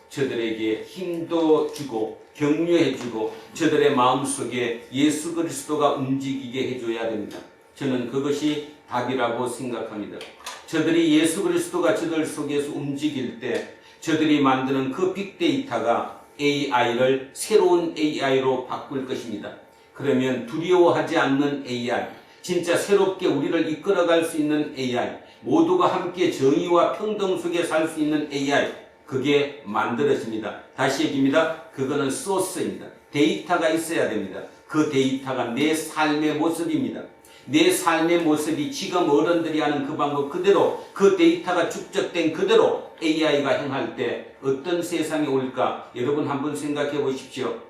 저들에게 힘도 주고 격려해주고 저들의 마음속에 예수 그리스도가 움직이게 해줘야 됩니다. 저는 그것이 답이라고 생각합니다. 저들이 예수 그리스도가 저들 속에서 움직일 때 저들이 만드는 그 빅데이터가 AI를 새로운 AI로 바꿀 것입니다. 그러면 두려워하지 않는 AI, 진짜 새롭게 우리를 이끌어갈 수 있는 AI, 모두가 함께 정의와 평등 속에 살 수 있는 AI, 그게 만들어집니다. 다시 얘기입니다. 그거는 소스입니다. 데이터가 있어야 됩니다. 그 데이터가 내 삶의 모습입니다. 내 삶의 모습이 지금 어른들이 하는 그 방법 그대로, 그 데이터가 축적된 그대로 AI가 행할 때 어떤 세상이 올까? 여러분 한번 생각해 보십시오.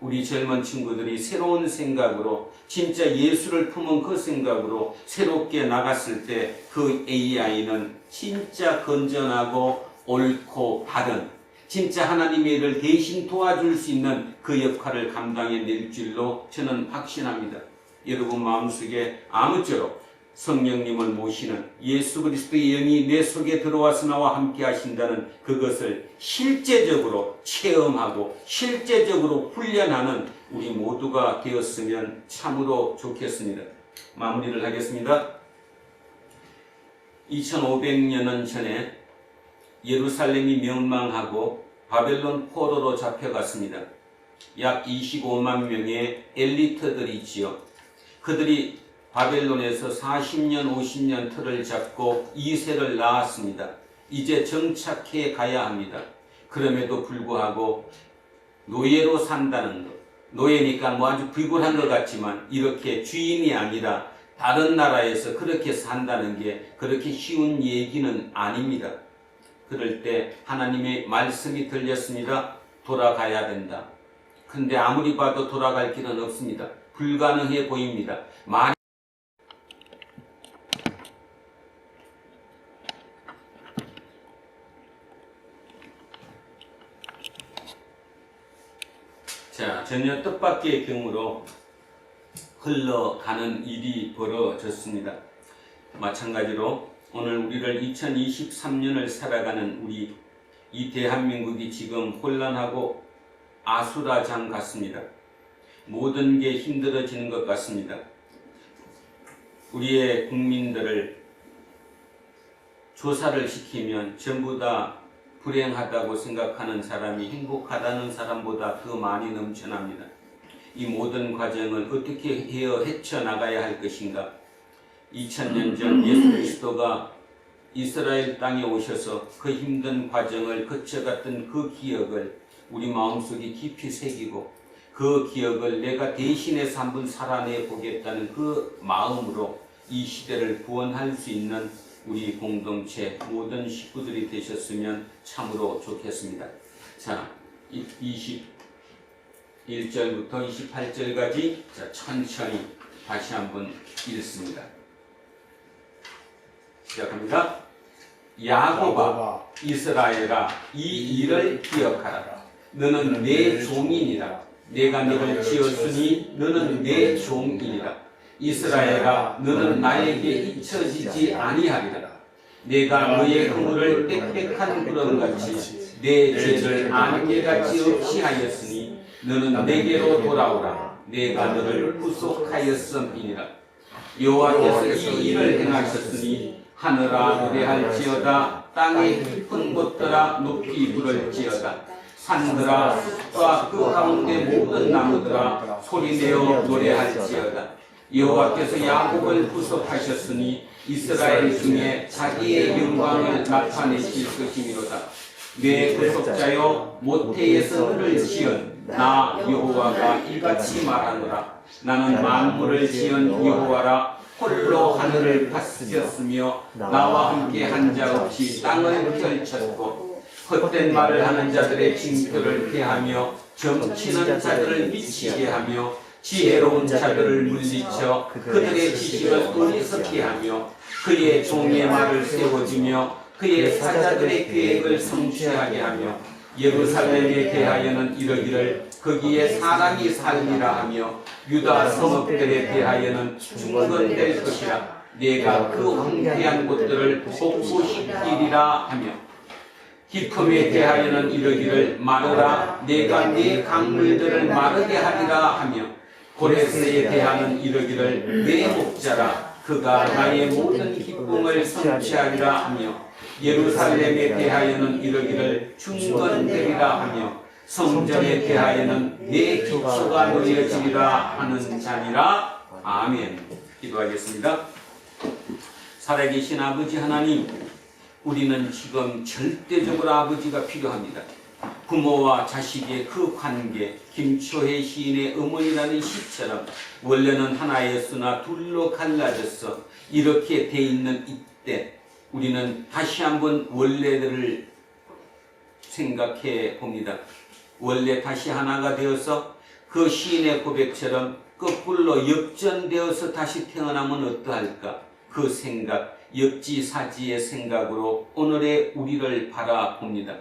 우리 젊은 친구들이 새로운 생각으로, 진짜 예수를 품은 그 생각으로 새롭게 나갔을 때 그 AI는 진짜 건전하고 옳고 바른, 진짜 하나님의 일을 대신 도와줄 수 있는 그 역할을 감당해낼 줄로 저는 확신합니다. 여러분 마음속에 아무쪼록 성령님을 모시는 예수 그리스도의 영이 내 속에 들어와서 나와 함께 하신다는 그것을 실제적으로 체험하고 실제적으로 훈련하는 우리 모두가 되었으면 참으로 좋겠습니다. 마무리를 하겠습니다. 2500년 전에 예루살렘이 멸망하고 바벨론 포로로 잡혀갔습니다. 약 25만 명의 엘리트들이 있지요. 그들이 바벨론에서 40년, 50년 틀을 잡고 2세를 낳았습니다. 이제 정착해 가야 합니다. 그럼에도 불구하고 노예로 산다는 것, 노예니까 뭐 아주 비굴한 것 같지만 이렇게 주인이 아니라 다른 나라에서 그렇게 산다는 게 그렇게 쉬운 얘기는 아닙니다. 그럴 때 하나님의 말씀이 들렸습니다. 돌아가야 된다. 근데 아무리 봐도 돌아갈 길은 없습니다. 불가능해 보입니다. 자, 전혀 뜻밖의 경우로 흘러가는 일이 벌어졌습니다. 마찬가지로 오늘 우리를 2023년을 살아가는 우리 이 대한민국이 지금 혼란하고 아수라장 같습니다. 모든 게 힘들어지는 것 같습니다. 우리의 국민들을 조사를 시키면 전부 다 불행하다고 생각하는 사람이 행복하다는 사람보다 더 많이 넘쳐납니다. 이 모든 과정을 어떻게 헤쳐나가야 할 것인가? 2000년 전 예수 그리스도가 이스라엘 땅에 오셔서 그 힘든 과정을 거쳐갔던 그 기억을 우리 마음속에 깊이 새기고 그 기억을 내가 대신해서 한번 살아내 보겠다는 그 마음으로 이 시대를 구원할 수 있는 우리 공동체 모든 식구들이 되셨으면 참으로 좋겠습니다. 자, 21절부터 28절까지 천천히 다시 한번 읽습니다. 시작합니다. 야곱아, 이스라엘아, 이 일을 기억하라. 너는 내 종이니라. 내가 너를 지었으니 너는 내 종이니라. 이스라엘아, 너는 나에게 잊혀지지 아니하리라. 내가 너의 허물을 빽빽한 구름같이 내 죄를 안개같이 없이 하였으니 너는 내게로 돌아오라. 내가 너를 구속하였음이니라. 여호와께서 이 일을 행하셨으니 하늘아 노래할지어다. 땅의 깊은 곳들아 높이 부를지어다. 산들아 숲과 그 가운데 모든 나무들아 소리내어 노래할지어다. 여호와께서 야곱을 구속하셨으니 이스라엘 중에 자기의 영광을 나타내실 것이미로다. 내 구속자여 모태에서 너를 지은 나 여호와가 이같이 말하노라. 나는 만물을 지은 여호와라. 홀로 하늘을 다스렸으며 나와 함께 한 자 없이 땅을 펼쳤고 헛된 말을 하는 자들의 징표를 피하며 점치는 자들을 미치게 하며 지혜로운 자들을 물리쳐 그들의 지식을 어리석게 하며 그의 종의 말을 세워주며 그의 사자들의 계획을 성취하게 하며 예루살렘에 대하여는 이러기를 거기에 사람이 살리라 하며 유다 성읍들에 대하여는 중건될 것이라. 내가 그 황폐한 곳들을 복구시키리라 하며 기품에 대하여는 이러기를 마르라. 내가 네 강물들을 마르게 하리라 하며 고레스에 대하여는 이러기를 내 목자라. 그가 나의 모든 기쁨을 성취하리라 하며 예루살렘에 대하여는 이러기를 중건되리라 하며 성전에 대하여는 내 기초가 놓여지리라 하는 자니라. 아멘. 기도하겠습니다. 살아계신 아버지 하나님, 우리는 지금 절대적으로 아버지가 필요합니다. 부모와 자식의 그 관계, 김초혜 시인의 어머니라는 시처럼 원래는 하나였으나 둘로 갈라져서 이렇게 돼 있는 이때 우리는 다시 한번 원래들을 생각해 봅니다. 원래 다시 하나가 되어서 그 시인의 고백처럼 거꾸로 역전되어서 다시 태어나면 어떠할까? 그 생각, 역지사지의 생각으로 오늘의 우리를 바라봅니다.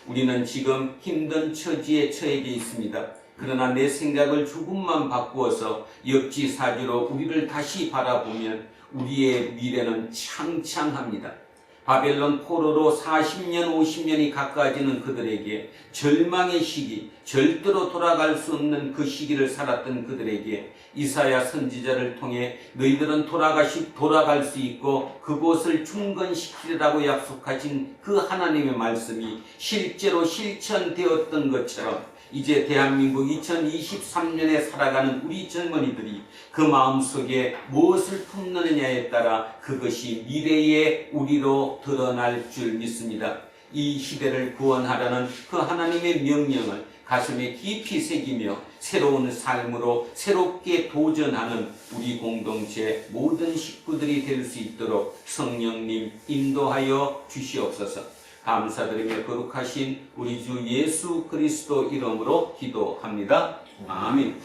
우리는 지금 힘든 처지에 처해 있습니다. 그러나 내 생각을 조금만 바꾸어서 역지사지로 우리를 다시 바라보면 우리의 미래는 창창합니다. 바벨론 포로로 40년, 50년이 가까워지는 그들에게 절망의 시기, 절대로 돌아갈 수 없는 그 시기를 살았던 그들에게 이사야 선지자를 통해 너희들은 돌아갈 수 있고 그곳을 중건시키리라고 약속하신 그 하나님의 말씀이 실제로 실천되었던 것처럼 이제 대한민국 2023년에 살아가는 우리 젊은이들이 그 마음속에 무엇을 품느냐에 따라 그것이 미래의 우리로 드러날 줄 믿습니다. 이 시대를 구원하라는 그 하나님의 명령을 가슴에 깊이 새기며 새로운 삶으로 새롭게 도전하는 우리 공동체 모든 식구들이 될 수 있도록 성령님 인도하여 주시옵소서. 감사드리며 거룩하신 우리 주 예수 그리스도 이름으로 기도합니다. 아멘.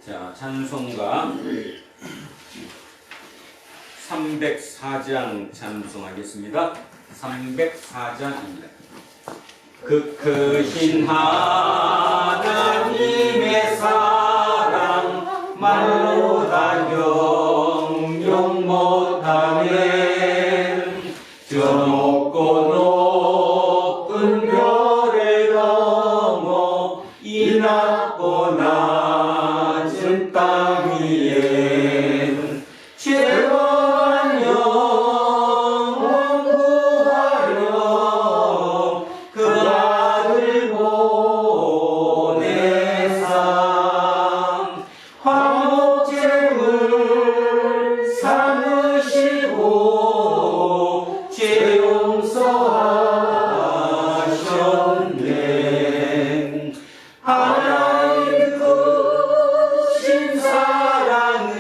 자, 찬송가 304장 찬송하겠습니다. 304장입니다. 그 크신 하나님의 사랑 말로 다 형용 못하네. 저 높고 높은 별에 넘어 이 낮고 낮은 땅 위에 죄와 영혼 구하려 그 아들 보내사 화목제물 삼으시고 죄 용서하셨네. 하나님 크신 사랑은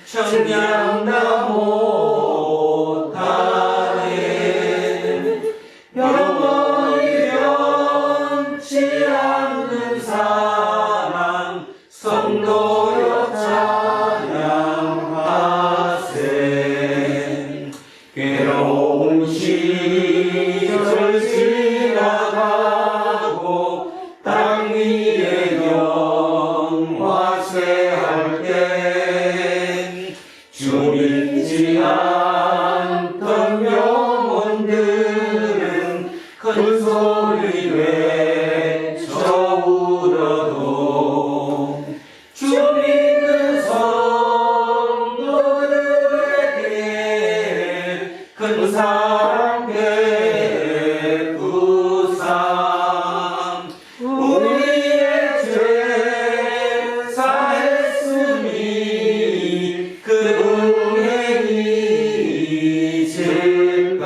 청량다 못하네. 영원히 변치 않는 사랑 성도여 찬양하세. 괴로운 시절 지나가고 땅 위에 영화세할 때 주 믿지 않던 영혼들은 큰 소리 외쳐 울어도 주 믿는 성도들에게 큰 사랑 베푸사 우리의 죄 사했으니 그 은혜 잊을까.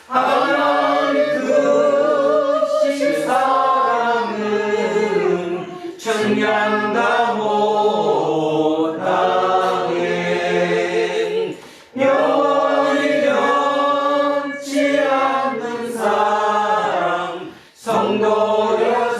하나님 크신 사랑은 청량다 못하네. 영원히 변치 않는 사랑 성도여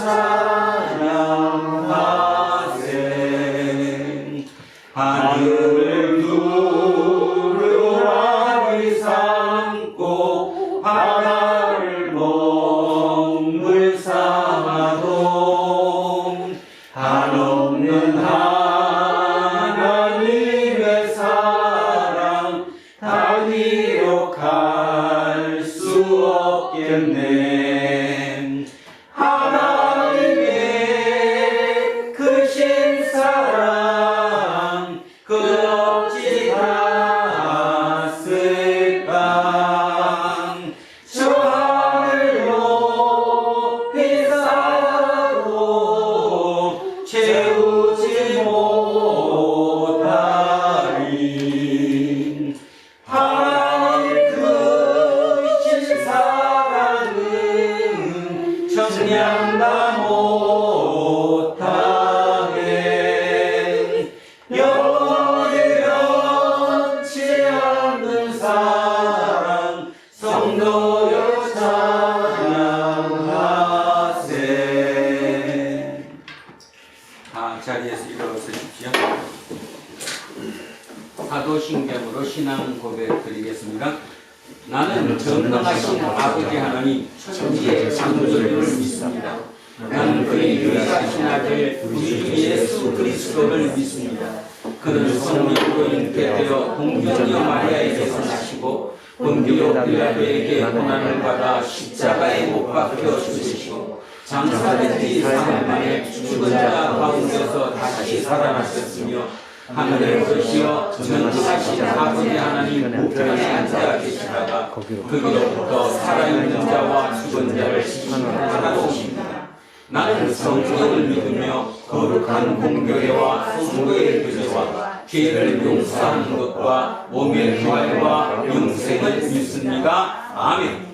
찬양하세. 하늘을 두루 아리 삼고 바다를 먹물 삼아도 한없는 하나님의 사랑 다 기록할 수 없겠네. 하나님의 크신 사랑 그 어찌 닿았을까. 저 하늘 높이 쌓아도 채우지 못하리. 그냥 다 못하네. 영원히 변치 않는 사랑 성도여 찬양하세. 자리에서 일어서십시오. 사도신경으로 신앙 고백 드리겠습니다. 나는 전능하신 아버지 하나님 천지의 창조주를 믿습니다. 나는 그의 유일하신 아들 우리 주 예수 그리스도를 믿습니다. 그는 성령으로 잉태되어 동정녀 마리아에게서 나시고 본디오 빌라도에게 고난을 받아 십자가에 못 박혀 죽으시고 장사된 지 3일 만에 죽은 자 가운데서 다시 살아나셨으며 하늘에 오르시어 전능하신 아버지 하나님 우편에 앉아 계시다가 거기로부터 살아있는 자와 죽은 자를 심판하러 오십니다. 나는 성령을 믿으며 거룩한 공교회와 성도의 교제와 죄를 용서하는 것과 몸의 부활과 영생을 믿습니다. 아멘.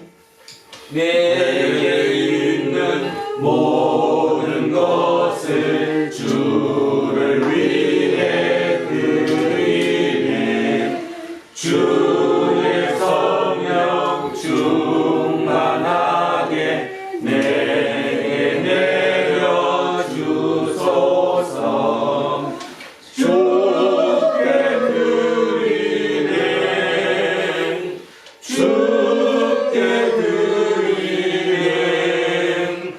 내게 있는 모든 것을 주를 위해 드리네. 주의 성령 충만하게 내게 내려주소서. 주께 드리네. 주께 드리네.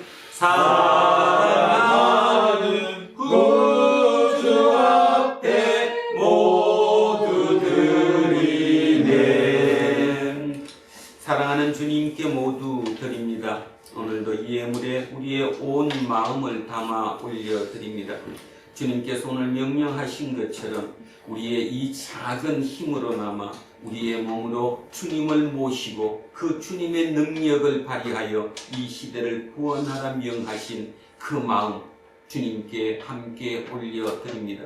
사랑하는 구주 앞에 모두 드리네. 사랑하는 주님께 모두 드립니다. 오늘도 이 예물에 우리의 온 마음을 담아 올려드립니다. 주님께서 오늘 명령하신 것처럼 우리의 이 작은 힘으로나마 우리의 몸으로 주님을 모시고 그 주님의 능력을 발휘하여 이 시대를 구원하라 명하신 그 마음 주님께 함께 올려드립니다.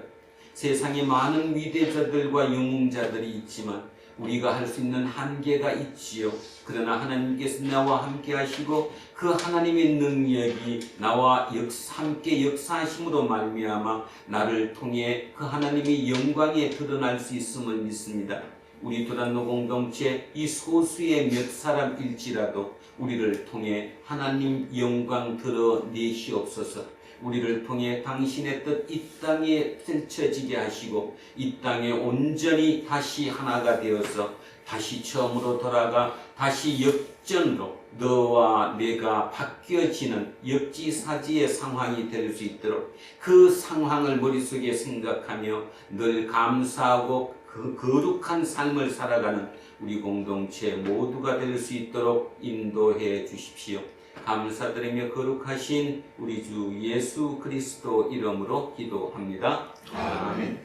세상에 많은 위대자들과 영웅자들이 있지만 우리가 할 수 있는 한계가 있지요. 그러나 하나님께서 나와 함께 하시고 그 하나님의 능력이 나와 함께 역사하심으로 말미암아 나를 통해 그 하나님의 영광에 드러날 수 있음을 믿습니다. 우리 두란노 공동체 이 소수의 몇 사람일지라도 우리를 통해 하나님 영광 드러내시옵소서. 우리를 통해 당신의 뜻 이 땅에 펼쳐지게 하시고 이 땅에 온전히 다시 하나가 되어서 다시 처음으로 돌아가 다시 역전으로 너와 내가 바뀌어지는 역지사지의 상황이 될 수 있도록 그 상황을 머릿속에 생각하며 늘 감사하고 그 거룩한 삶을 살아가는 우리 공동체 모두가 될 수 있도록 인도해 주십시오. 감사드리며 거룩하신 우리 주 예수 그리스도 이름으로 기도합니다. 아멘.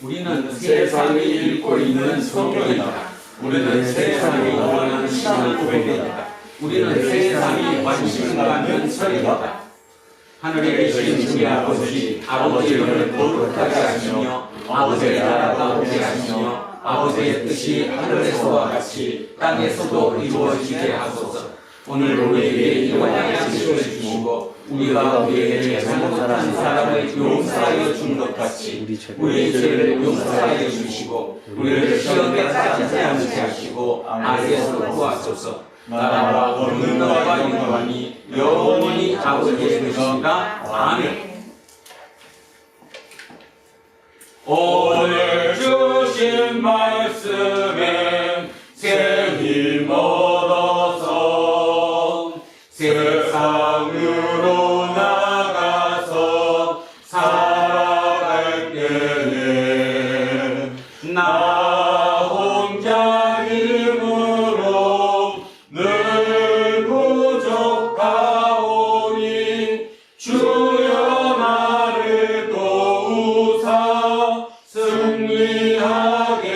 우리는 세상이 읽고 있는 성경이다. 우리는 세상이 원하는 신을 고백한다. 우리는 세상이 관심 갖는 설이다. 하늘에 계신 주의 아버지, 아버지의 이름을 거룩하게 하시며 아버지의 나라가 오게 하시며 아버지의 뜻이 하늘에서와 같이 땅에서도 이루어지게 하소서. 오늘 우리에게 일용할 양식을 주시고 우리가 우리에게 잘못한 사람을 용서하여 준 것 같이 우리의 죄를 용서하여 주시고 우리를 시험에 빠지지 않게 하시고 악에서 구하소서. 나라와 권능과 영광이 영원히 아버지의 것입니다. 아멘. 오늘 주신 말씀에 새 힘 얻어서 세상으로 나가서 살아갈 때에 나 혼자 힘으로 늘 부족하오니 주여 나를 도우사 승리하게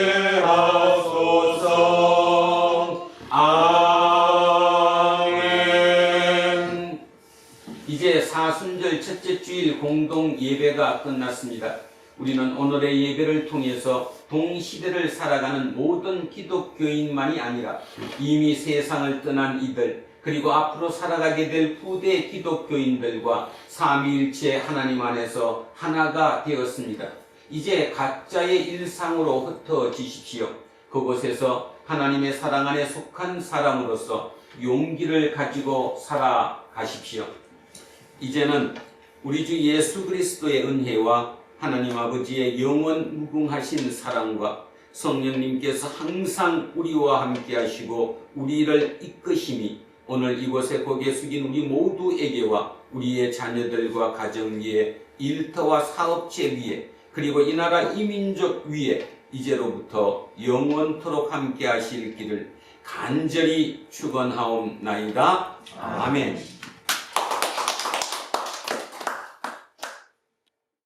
하소서. 아멘. 이제 사순절 첫째 주일 공동 예배가 끝났습니다. 우리는 오늘의 예배를 통해서 동시대를 살아가는 모든 기독교인만이 아니라 이미 세상을 떠난 이들, 그리고 앞으로 살아가게 될 후대 기독교인들과 삼위일체 하나님 안에서 하나가 되었습니다. 이제 각자의 일상으로 흩어지십시오. 그곳에서 하나님의 사랑 안에 속한 사람으로서 용기를 가지고 살아가십시오. 이제는 우리 주 예수 그리스도의 은혜와 하나님 아버지의 영원 무궁하신 사랑과 성령님께서 항상 우리와 함께 하시고 우리를 이끄심이 오늘 이곳에 고개 숙인 우리 모두에게와 우리의 자녀들과 가정 위에 일터와 사업체 위에 그리고 이 나라 이 민족 위에 이제로부터 영원토록 함께 하실 길을 간절히 축원하옵나이다. 아멘.